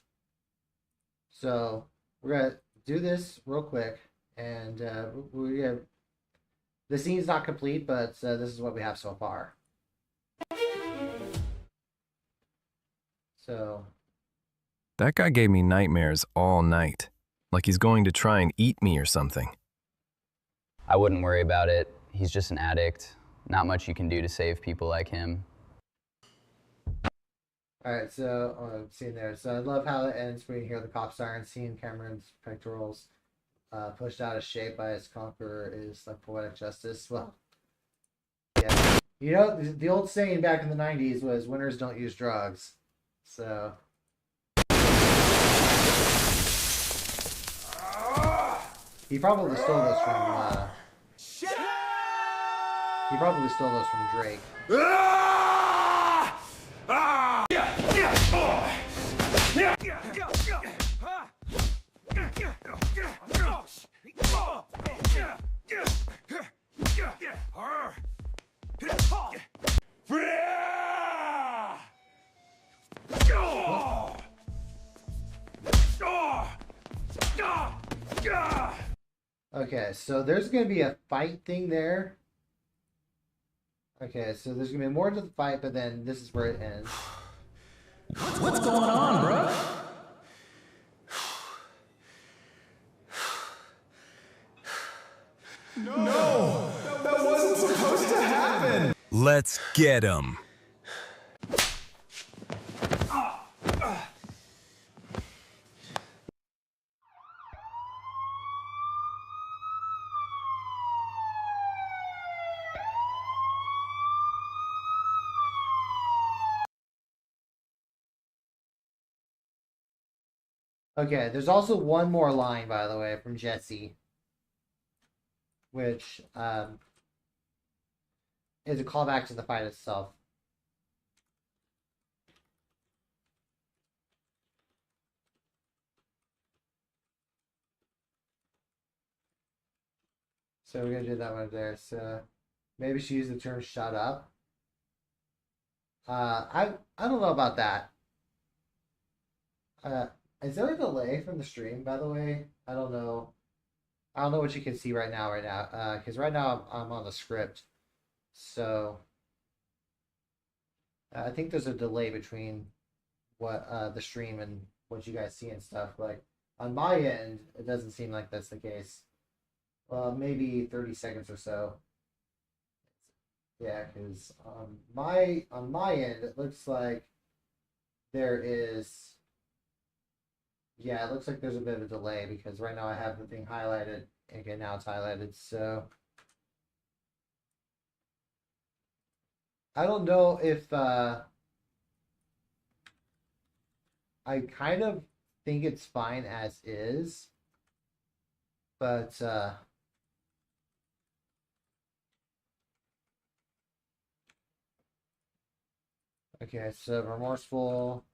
So we're gonna do this real quick, and the scene's not complete, but this is what we have so far. So that guy gave me nightmares all night, like he's going to try and eat me or something. I wouldn't worry about it. He's just an addict. Not much you can do to save people like him. Alright, so seeing there. So I love how it ends when you hear the cop siren. Seeing Cameron's pectorals pushed out of shape by his conqueror is like poetic justice. Well, yeah. You know, the old saying back in the 90s was winners don't use drugs. So. He probably stole those from, Drake. Okay, so there's going to be a fight thing there. Okay, so there's going to be more to the fight, but then this is where it ends. What's going on, bro? No! That wasn't supposed to happen! Let's get him. Okay, there's also one more line, by the way, from Jesse, which is a callback to the fight itself. So we're gonna do that one there. So maybe she used the term "shut up." I don't know about that. Is there a delay from the stream, by the way? I don't know. I don't know what you can see right now. Because right now I'm on the script, so I think there's a delay between what the stream and what you guys see and stuff. Like on my end, it doesn't seem like that's the case. Well, maybe 30 seconds or so. Yeah, because on my end, it looks like there is. Yeah, it looks like there's a bit of a delay because right now I have the thing highlighted. Okay, now it's highlighted. So I don't know if I kind of think it's fine as is, but okay, so remorseful,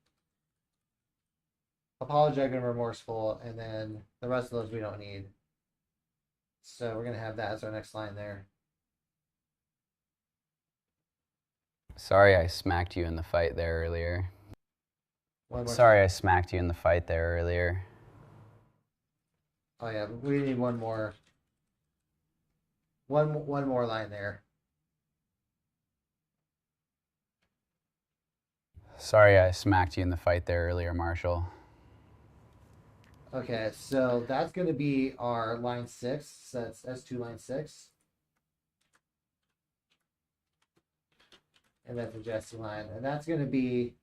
apologetic and remorseful, and then the rest of those we don't need. So we're gonna have that as our next line there. Sorry I smacked you in the fight there earlier. One more Sorry I smacked you in the fight there earlier. Oh yeah, we need one more. One more line there. Sorry I smacked you in the fight there earlier, Marshall. Okay, so that's going to be our line 6. So that's S2 line 6. And that's a Jesse line. And that's going to be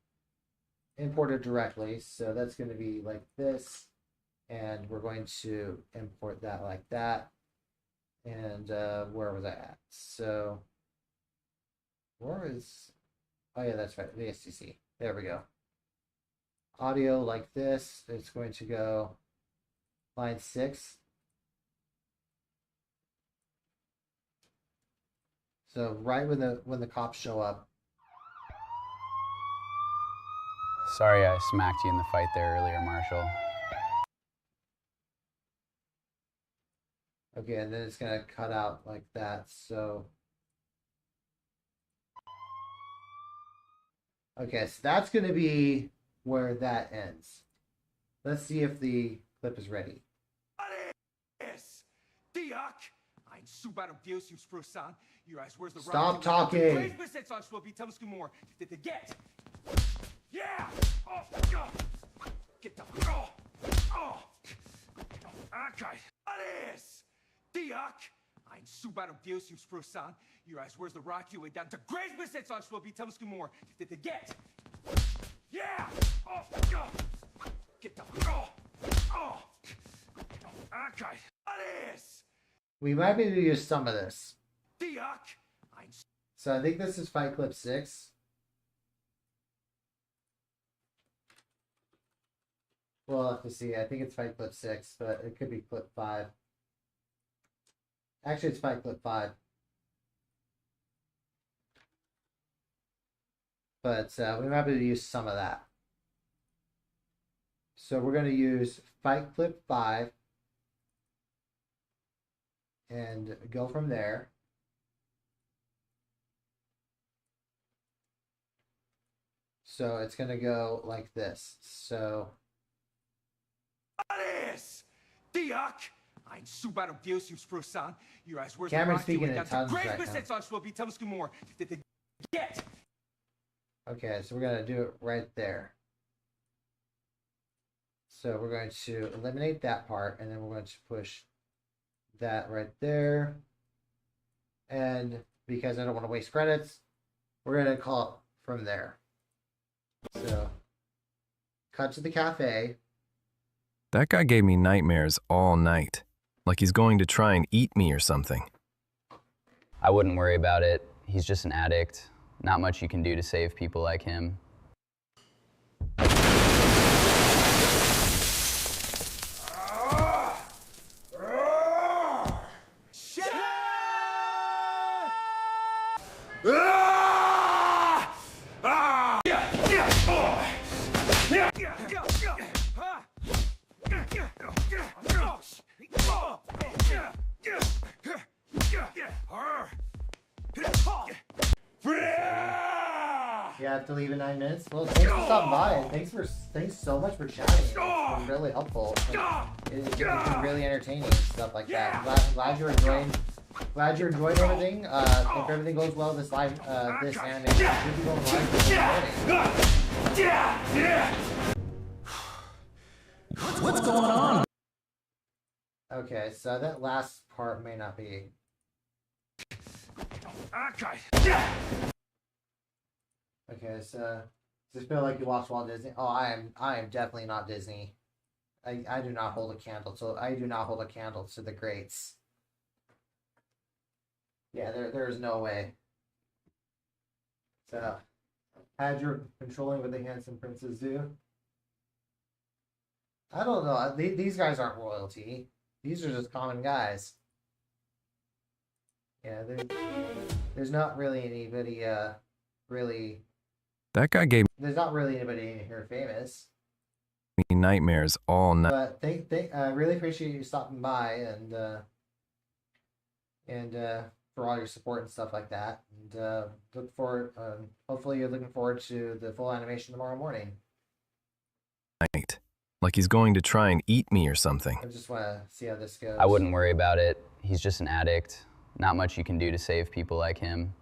imported directly. So that's going to be like this. And we're going to import that like that. And where was I at? So where is... Oh yeah, that's right. The STC. There we go. Audio like this. It's going to go line 6. So right when the cops show up. Sorry I smacked you in the fight there earlier, Marshall. Okay, and then it's gonna cut out like that. So okay, so that's gonna be where that ends. Let's see if the clip is ready. Stop talking. Yeah! Oh, get the... Okay. Alles! Diak! Ein Subaru Deus im Sprusan. Your eyes, where's the rock you way down to Grace Besitz on Swoopy? Tell us more. Did they get? Yeah! Oh, get the... Okay. Alles! We might be able to use some of this. Diak! So I think this is fight clip 6. We'll have to see. I think it's fight clip 6, but it could be clip 5. Actually, it's fight clip 5. But we might be able to use some of that. So we're going to use fight clip 5 and go from there. So it's going to go like this. So Cameron's speaking in tongues right now. Okay, so we're going to do it right there. So we're going to eliminate that part, and then we're going to push that right there. And because I don't want to waste credits, we're going to call it from there. So, cut to the cafe. That guy gave me nightmares all night. Like he's going to try and eat me or something. I wouldn't worry about it. He's just an addict. Not much you can do to save people like him. You have to leave in 9 minutes. Well, thanks for stopping by, and thanks so much for chatting. It's been really helpful. It's been really entertaining and stuff like that. I'm glad you're enjoying. Glad you're enjoying everything. If everything goes well, this animation should be going live What's going on? Okay, so that last part may not be. Okay, so does it feel like you watched Walt Disney? Oh, I am definitely not Disney. I do not hold a candle to the greats. Yeah, there is no way. So, had your controlling what the handsome princes do? I don't know. These guys aren't royalty. These are just common guys. Yeah, there's not really anybody really. That guy gave There's not really anybody in here famous. me nightmares all night. But I really appreciate you stopping by and for all your support and stuff like that. And look forward. Hopefully, you're looking forward to the full animation tomorrow morning. Like he's going to try and eat me or something. I just want to see how this goes. I wouldn't worry about it. He's just an addict. Not much you can do to save people like him.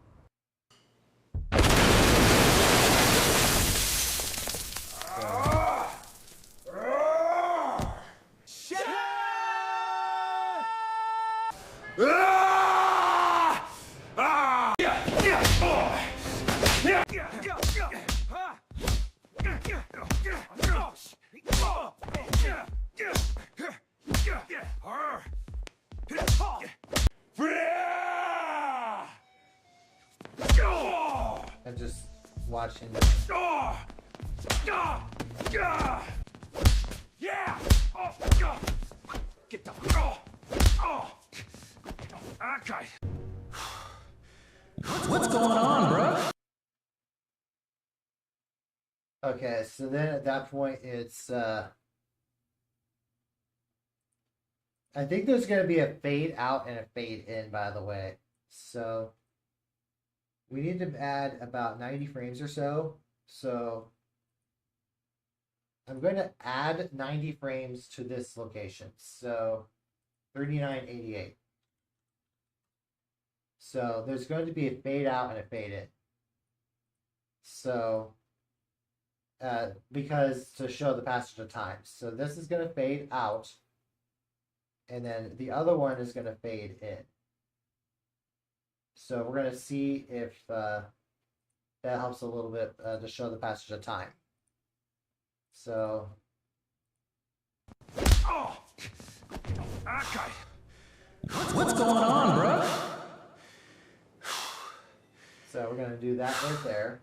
I'm just watching. Get the okay. What's going on, bro? Okay, so then at that point, it's I think there's gonna be a fade out and a fade in, by the way. So we need to add about 90 frames or so. So I'm going to add 90 frames to this location. So 3988. So there's going to be a fade out and a fade in. So because to show the passage of time. So this is going to fade out. And then the other one is going to fade in. So we're going to see if that helps a little bit to show the passage of time. So. Oh, okay. What's going on, bro? So we're going to do that right there.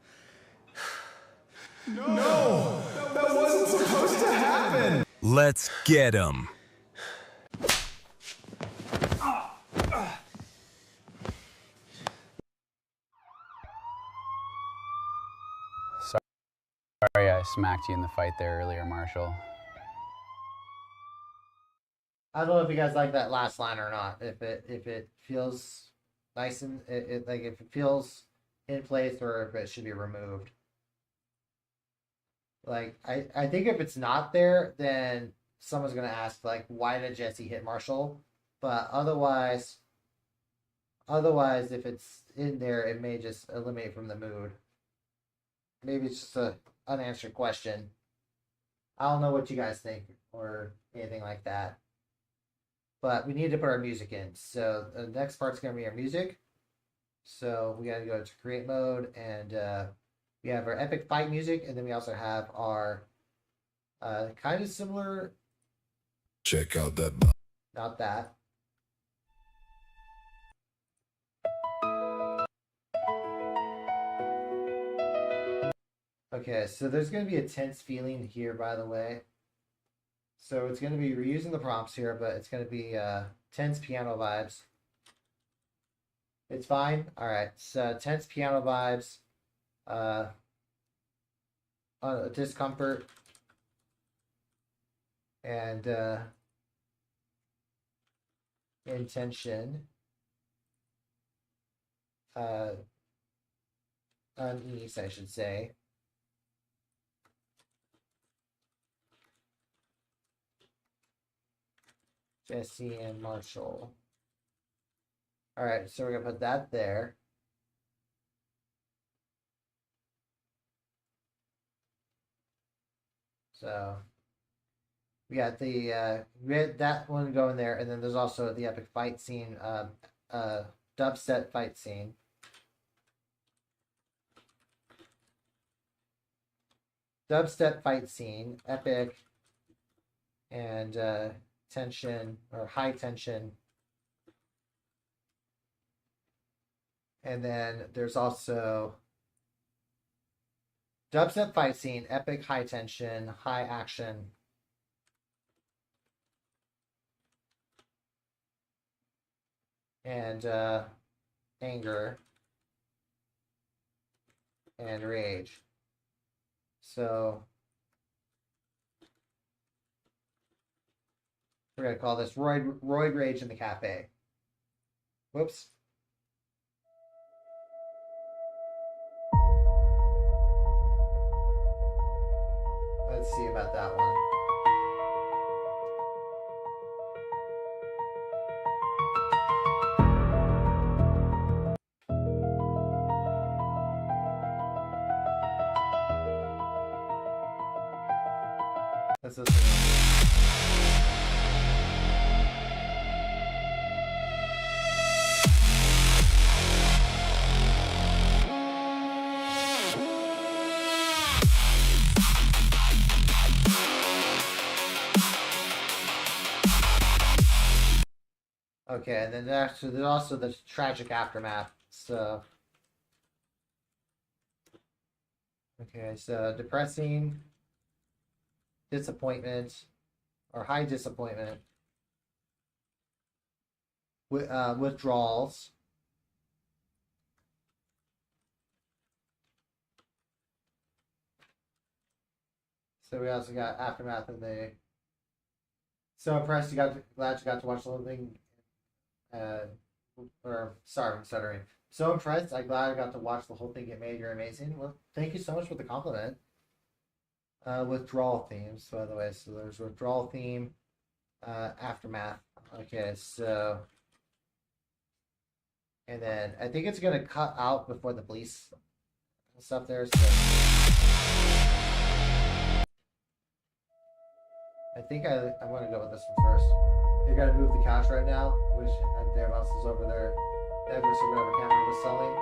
No! That wasn't supposed to happen! Let's get him. Sorry I smacked you in the fight there earlier, Marshall. I don't know if you guys like that last line or not. If it feels nice and like if it feels in place or if it should be removed. Like I think if it's not there, then someone's gonna ask like, why did Jesse hit Marshall? But otherwise, if it's in there, it may just eliminate from the mood. Maybe it's just a unanswered question. I don't know what you guys think or anything like that. But we need to put our music in. So the next part's going to be our music. So we got to go to create mode, and we have our epic fight music, and then we also have our kind of similar. Check out that. Not that. Okay, so there's going to be a tense feeling here, by the way. So it's going to be reusing the prompts here, but it's going to be tense piano vibes. It's fine. All right, so tense piano vibes, discomfort, and intention. unease, I should say. Jesse and Marshall. Alright, so we're gonna put that there. So we got the we had that one going there, and then there's also the epic fight scene, dubstep fight scene. Dubstep fight scene, epic, and tension or high tension. And then there's also dubstep fight scene, epic, high tension, high action. And anger and rage. So we're gonna call this Roid Rage in the Cafe. Whoops. Let's see about that one. Let's listen. Okay, and then there's also the tragic aftermath. So, okay, so depressing, disappointment, or high disappointment, withdrawals, so we also got aftermath of the. So impressed glad you got to watch the whole thing. Sorry, I'm stuttering. So impressed. I'm glad I got to watch the whole thing get made. You're amazing. Well, thank you so much for the compliment. Withdrawal themes, by the way. So there's withdrawal theme, aftermath. Okay, so, and then I think it's gonna cut out before the police stuff there. So I think I'm gonna go with this one first. You gotta move the couch right now, which their mouse is over there. Everest or whatever camera was selling.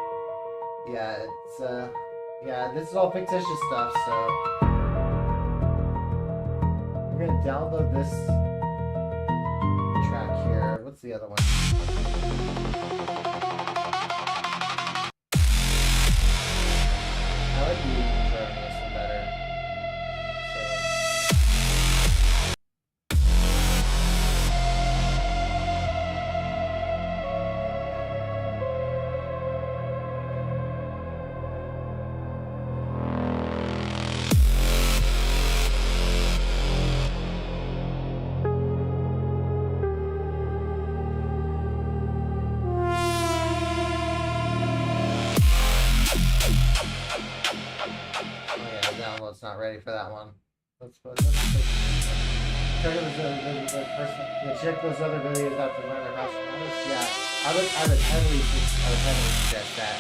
Yeah, it's yeah, this is all fictitious stuff, so we're gonna download this track here. What's the other one? I like the intro on this one better. Not ready for that one. Let's check those other videos out to learn about Sopranos. Yeah, I would heavily suggest that.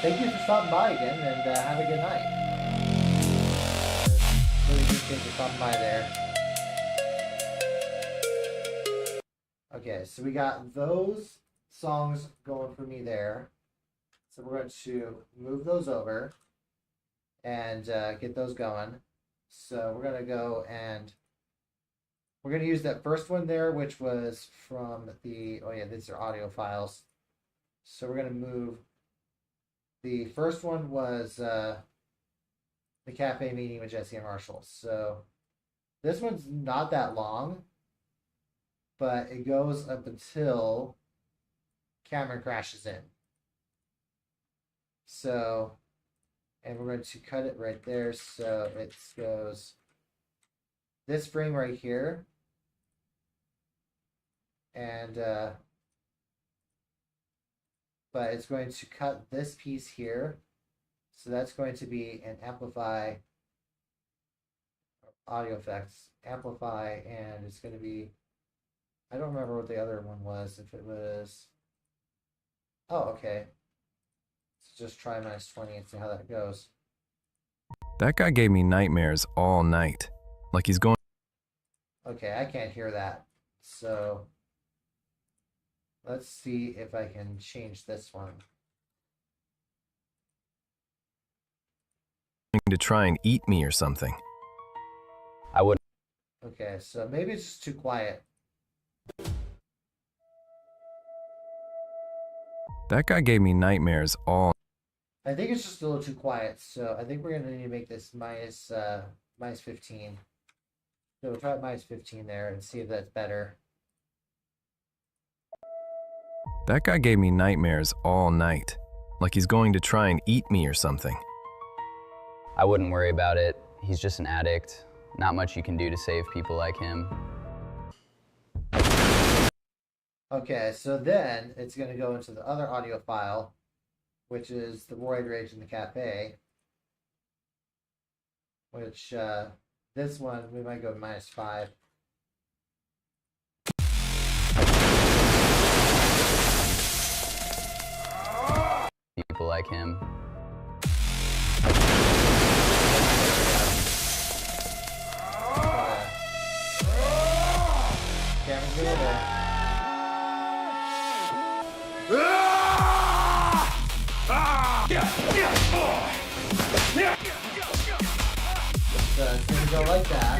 Thank you for stopping by again, and have a good night. Really appreciate you stopping by there. Okay, so we got those songs going for me there. So we're going to move those over and get those going. So we're gonna go and we're gonna use that first one there, which was from the, oh yeah, these are audio files. So we're gonna move, the first one was the cafe meeting with Jesse and Marshall. So this one's not that long, but it goes up until Cameron crashes in. So, and we're going to cut it right there. So it goes this frame right here. And, but it's going to cut this piece here. So that's going to be an amplify, audio effects, amplify, and it's going to be, I don't remember what the other one was. If it was, oh, okay. Let's just try -20 and see how that goes. That guy gave me nightmares all night. Like he's going. Okay, I can't hear that. So let's see if I can change this one. To try and eat me or something. I wouldn't. Okay, so maybe it's just too quiet. That guy gave me nightmares all. I think it's just a little too quiet, so I think we're gonna need to make this minus 15. So we'll try it -15 there and see if that's better. That guy gave me nightmares all night. Like he's going to try and eat me or something. I wouldn't worry about it. He's just an addict. Not much you can do to save people like him. Okay, so then it's gonna go into the other audio file, which is the Roid Rage in the Cafe. Which this one we might go -5. People like him. Camera's good there. So it's gonna go like that.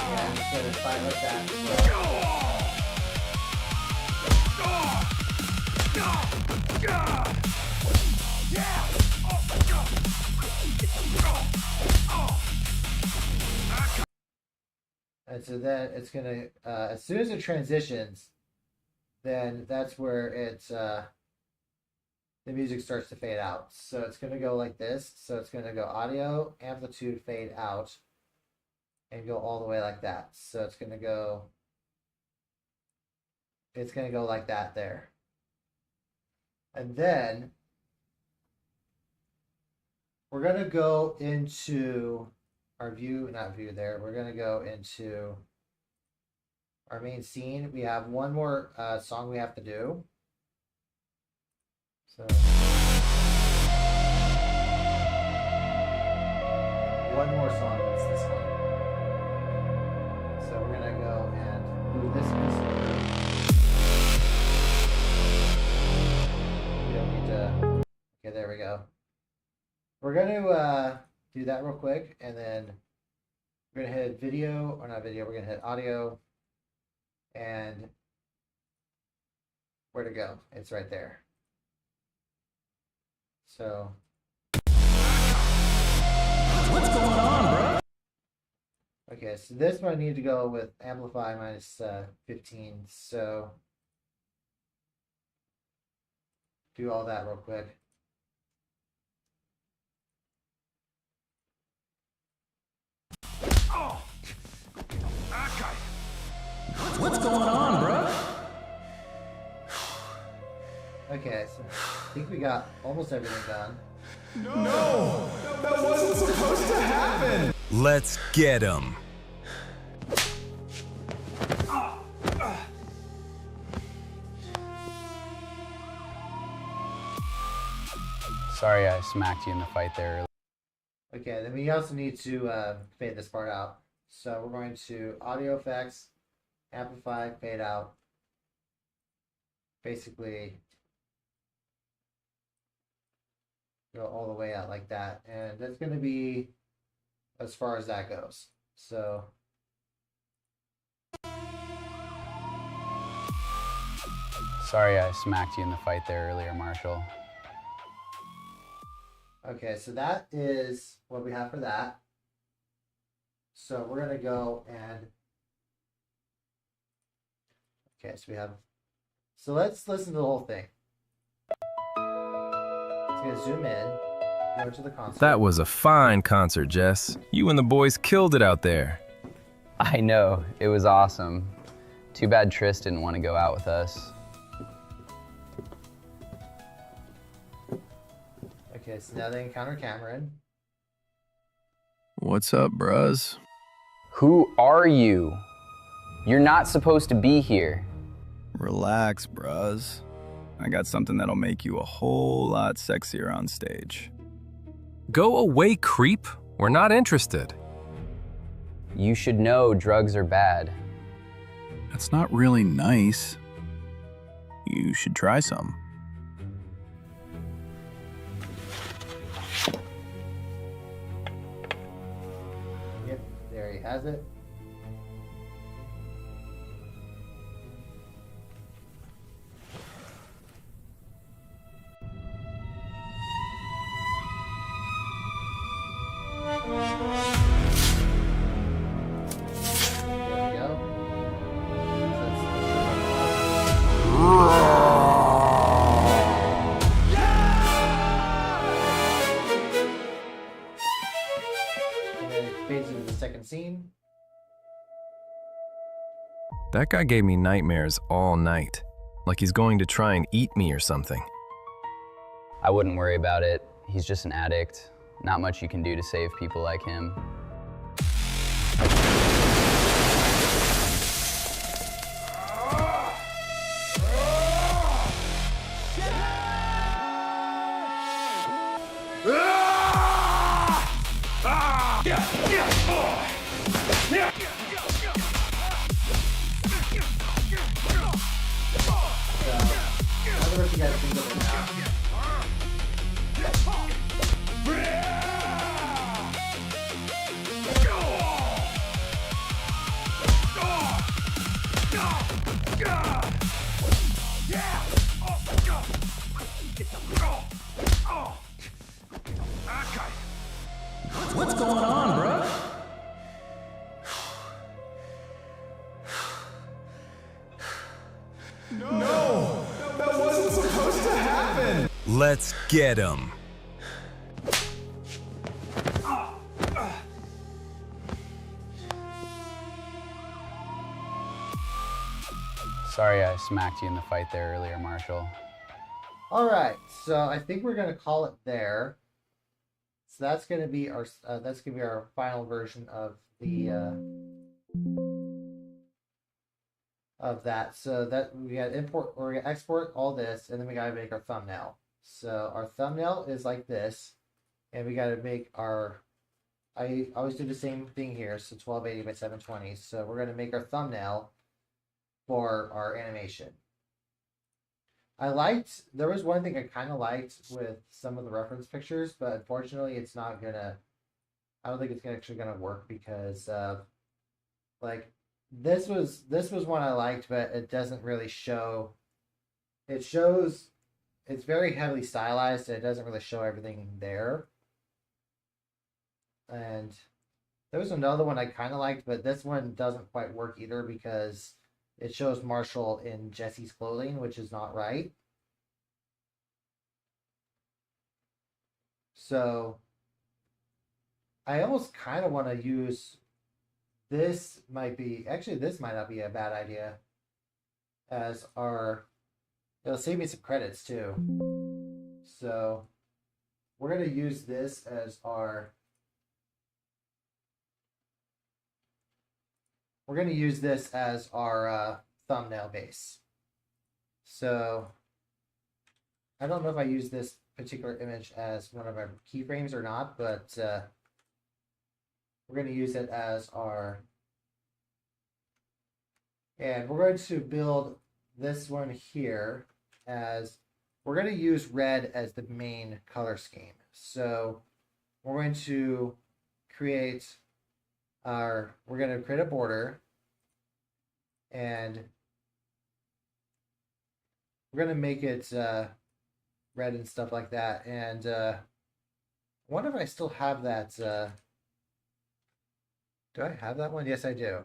Yeah, it's gonna fight like that. And so then it's gonna, as soon as it transitions, then that's where it's, the music starts to fade out. So it's gonna go like this. So it's gonna go audio, amplitude, fade out, and go all the way like that. So it's gonna go like that there. And then we're gonna go into our view, not view there. We're gonna go into our main scene. We have one more song we have to do. So one more song, it's this one. So we're gonna go and move this piece over. We don't need to. Okay, there we go. We're gonna do that real quick, and then we're gonna hit video, or not video. We're gonna hit audio, and where to go? It's right there. So What's going on, bro? okay, so this one I need to go with amplify -15. So do all that real quick. Oh! Okay. What's going on, bro? Okay, so I think we got almost everything done. No! That wasn't supposed to happen! Let's get him. Sorry I smacked you in the fight there earlier. Okay, then we also need to fade this part out. So we're going to audio effects, amplify, fade out. Basically, go all the way out like that. And that's going to be as far as that goes. So Sorry I smacked you in the fight there earlier, Marshall. okay, so that is what we have for that. So we're going to go and okay, so we have, so let's listen to the whole thing. It's going to zoom in, go to the concert. That was a fine concert, Jess. You and the boys killed it out there. I know, it was awesome. Too bad Triss didn't want to go out with us. Okay, so now they encounter Cameron. What's up, bruz? Who are you? You're not supposed to be here. Relax, bruz. I got something that'll make you a whole lot sexier on stage. Go away, creep. We're not interested. You should know drugs are bad. That's not really nice. You should try some. Yep, there he has it. There we go. And then it fades into the second scene. That guy gave me nightmares all night. Like he's going to try and eat me or something. I wouldn't worry about it. He's just an addict. Not much you can do to save people like him. I'll let you guys think of it now. What's going on, bro? Let's get him. Sorry I smacked you in the fight there earlier, Marshall. All right, so I think we're gonna call it there. So that's gonna be our final version of the of that. So that we got import, or we got export all this, and then we gotta make our thumbnail. So our thumbnail is like this, and we gotta make our. I always do the same thing here. So 1280 by 720. So we're gonna make our thumbnail for our animation. There was one thing I kind of liked with some of the reference pictures, but unfortunately it's not gonna, I don't think it's actually gonna work because like this was one I liked, but it doesn't really show, it shows, it's very heavily stylized and it doesn't really show everything there. And there was another one I kind of liked, but this one doesn't quite work either because it shows Marshall in Jesse's clothing, which is not right. So I almost kind of want to use this. This might not be a bad idea as our, it'll save me some credits too. So we're going to use this as our, thumbnail base. So I don't know if I use this particular image as one of our keyframes or not, but we're going to use it as our, and we're going to build this one here as, we're going to use red as the main color scheme. So we're going to create we're going to create a border, and we're going to make it red and stuff like that. And I wonder if I still have that. Do I have that one? Yes, I do.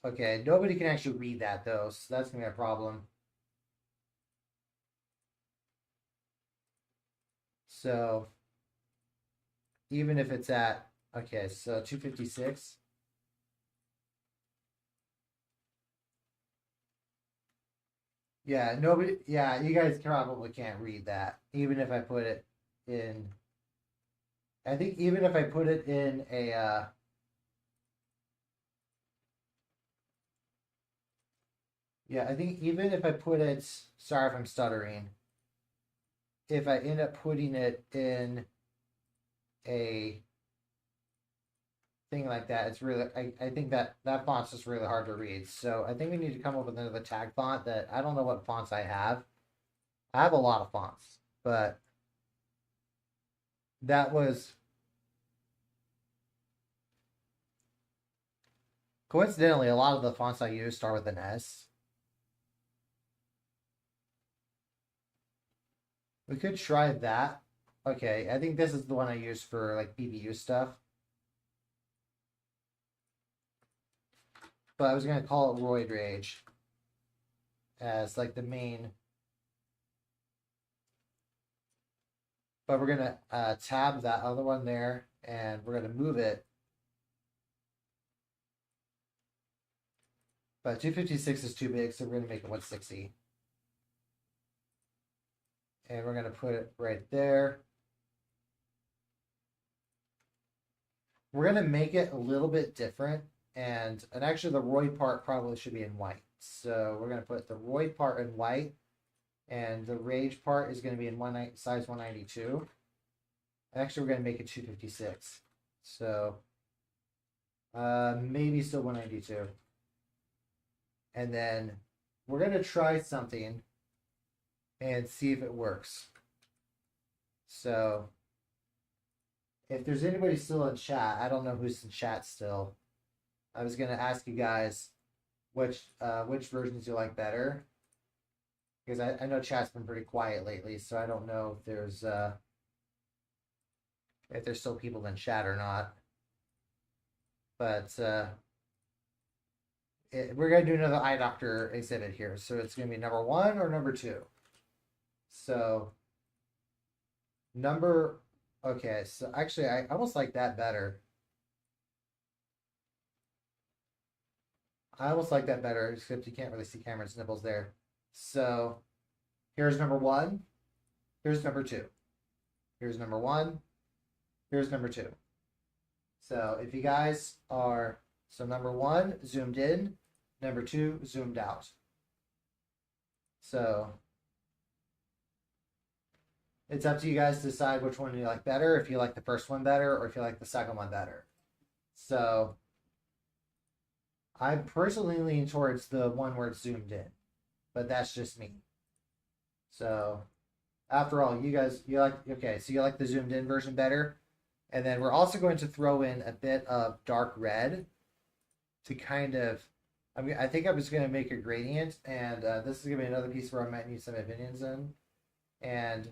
Okay, nobody can actually read that though, so that's going to be a problem. So even if it's at Okay, so 256. Yeah, nobody. Yeah, you guys probably can't read that, even if I put it in. I think even if I put it in a. Yeah, I think even if I put it. Sorry if I'm stuttering. If I end up putting it in a thing like that, it's really. I think that font's just really hard to read. So I think we need to come up with another tag font that I don't know what fonts I have. I have a lot of fonts, but that was coincidentally a lot of the fonts I use start with an S. We could try that. Okay, I think this is the one I use for like BBU stuff. But I was gonna call it Roid Rage as like the main. But we're gonna tab that other one there, and we're gonna move it. But 256 is too big, so we're gonna make it 160. And we're gonna put it right there. We're gonna make it a little bit different, and actually the Roid part probably should be in white. So we're gonna put the Roid part in white, and the Rage part is gonna be in size 192. Actually, we're gonna make it 256. So maybe still 192. And then we're gonna try something and see if it works. So if there's anybody still in chat, I don't know who's in chat still. I was gonna ask you guys which versions you like better, because I know chat's been pretty quiet lately, so I don't know if there's still people in chat or not. But we're gonna do another eye doctor exhibit here, so it's gonna be number 1 or number 2. So okay, so actually I almost like that better. I almost like that better, except you can't really see Cameron's nipples there. So here's number 1. Here's number 2. Here's number 1. Here's number 2. So if you guys are, so number 1 zoomed in, number 2 zoomed out. So it's up to you guys to decide which one you like better, if you like the first one better or if you like the second one better. So I personally lean towards the one where it's zoomed in, but that's just me. So after all, you like, okay, so you like the zoomed in version better. And then we're also going to throw in a bit of dark red to kind of, I think I was going to make a gradient, and this is going to be another piece where I might need some opinions in. And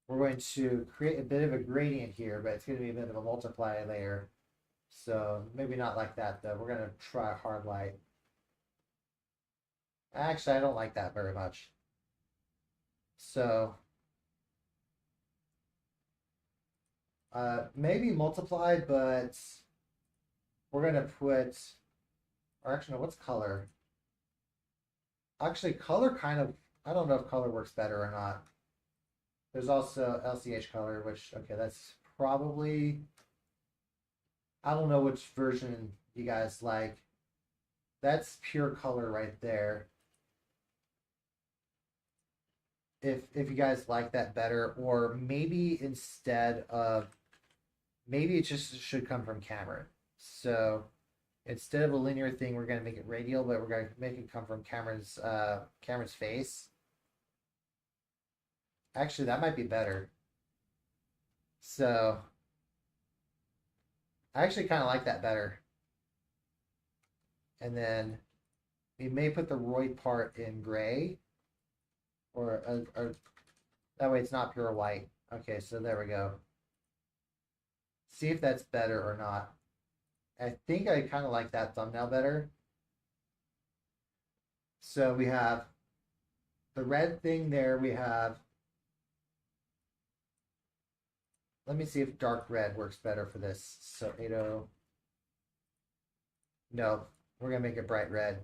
we're going to create a bit of a gradient here, but it's going to be a bit of a multiply layer. So maybe not like that, though. We're going to try hard light. Actually, I don't like that very much. So maybe multiplied, but we're going to put, or actually, no, what's color? Actually, color kind of, I don't know if color works better or not. There's also LCH color, which, okay, that's probably, I don't know which version you guys like. That's pure color right there. If you guys like that better, or maybe instead of, maybe it just should come from Cameron. So instead of a linear thing, we're going to make it radial, but we're going to make it come from Cameron's face. Actually, that might be better. So I actually kind of like that better. And then we may put the Roid part in gray, or that way it's not pure white. Okay, so there we go. See if that's better or not. I think I kind of like that thumbnail better. So we have the red thing there. We have let me see if dark red works better for this. So 80. No, we're gonna make it bright red.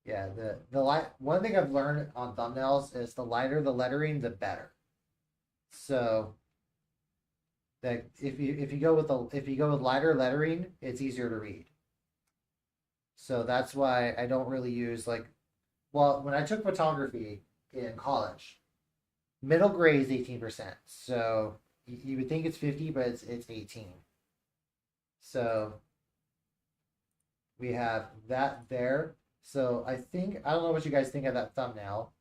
Yeah, the light. One thing I've learned on thumbnails is the lighter the lettering, the better. So that if you go with lighter lettering, it's easier to read. So that's why I don't really use like, well, when I took photography in college, middle grade is 18%. So you would think it's 50, but it's 18. So we have that there. So I don't know what you guys think of that thumbnail,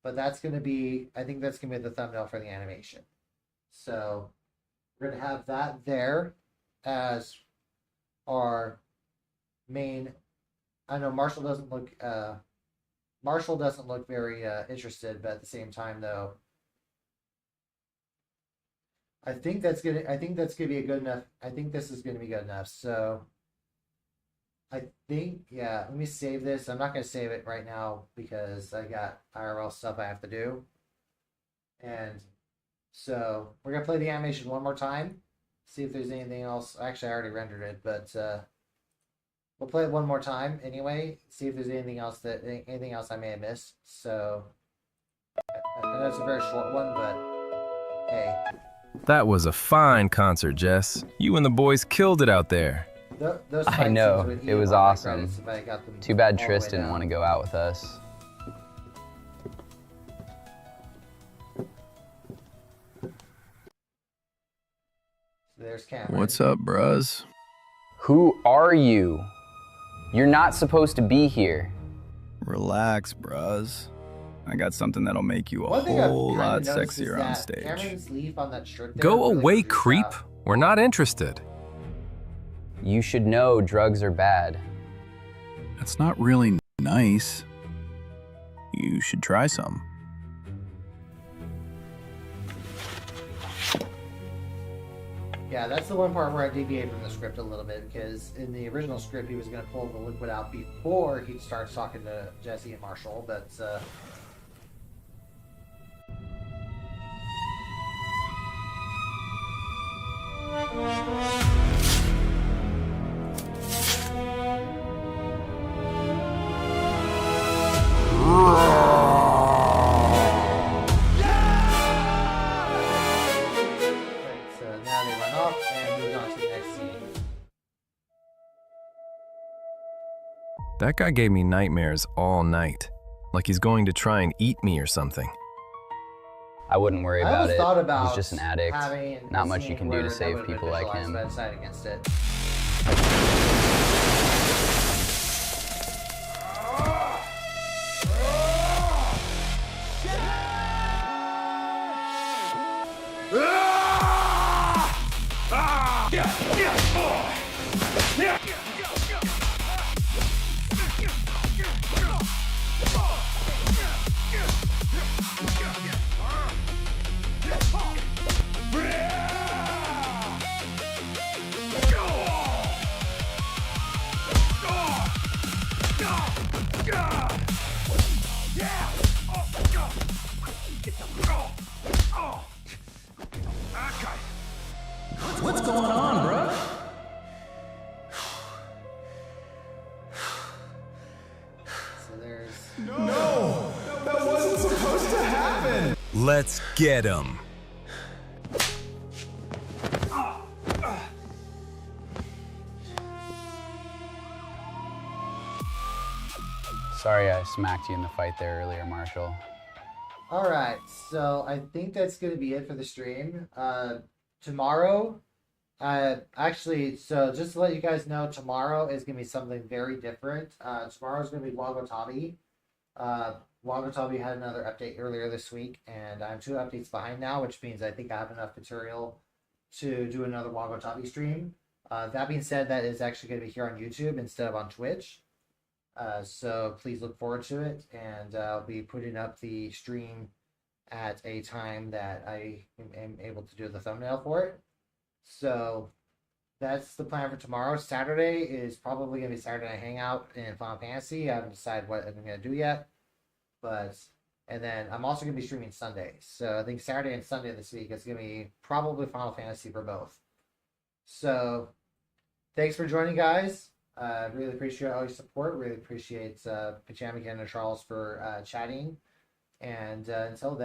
but that's going to be, I think that's going to be the thumbnail for the animation. So we're going to have that there as our main. I know Marshall doesn't look very interested, but at the same time though, I think that's gonna be a good enough. I think this is gonna be good enough. So I think, yeah, let me save this. I'm not gonna save it right now because I got IRL stuff I have to do. And so we're gonna play the animation one more time, see if there's anything else. Actually, I already rendered it, but we'll play it one more time anyway. See if there's anything else I may have missed. So I know it's a very short one, but hey. That was a fine concert, Jess. You and the boys killed it out there. Those I fight know, scenes would it was eat all my awesome. credits if I got them Too bad all the Tris way didn't down. want to go out with us. So there's Cameron. What's up, bruz? Who are you? You're not supposed to be here. Relax, bruz. I got something that'll make you a One thing I've whole kinda lot noticed is sexier on that stage. Cameron's leaf on that shirt there Go really away, freaks creep. out. We're not interested. You should know drugs are bad. That's not really nice. You should try some. Yeah, that's the one part where I deviate from the script a little bit, because in the original script he was going to pull the liquid out before he starts talking to Jesse and Marshall, but so now they run off and move on to the next scene. That guy gave me nightmares all night. Like he's going to try and eat me or something. I wouldn't worry I about always it. thought about He's just an addict. having a Not much you scene can do where to that save would've been people like visualized, him. but I decided against it. What's going on, bro? So there's No! That wasn't supposed to happen! Let's get him. Sorry I smacked you in the fight there earlier, Marshall. all right. So I think that's going to be it for the stream. Tomorrow, actually, so just to let you guys know, tomorrow is going to be something very different. Tomorrow is going to be Wagotabi. Wagotabi had another update earlier this week, and I'm 2 updates behind now, which means I think I have enough material to do another Wagotabi stream. That being said, that is actually going to be here on YouTube instead of on Twitch. So please look forward to it, and I'll be putting up the stream at a time that I am able to do the thumbnail for it. So that's the plan for tomorrow. Saturday is probably going to be Saturday Night Hangout in Final Fantasy. I haven't decided what I'm going to do yet, but And then I'm also going to be streaming Sundays. So I think Saturday and Sunday this week is going to be probably Final Fantasy for both. So thanks for joining, guys. Really appreciate all your support. Really appreciate Pajamakin and Charles for chatting. And until then.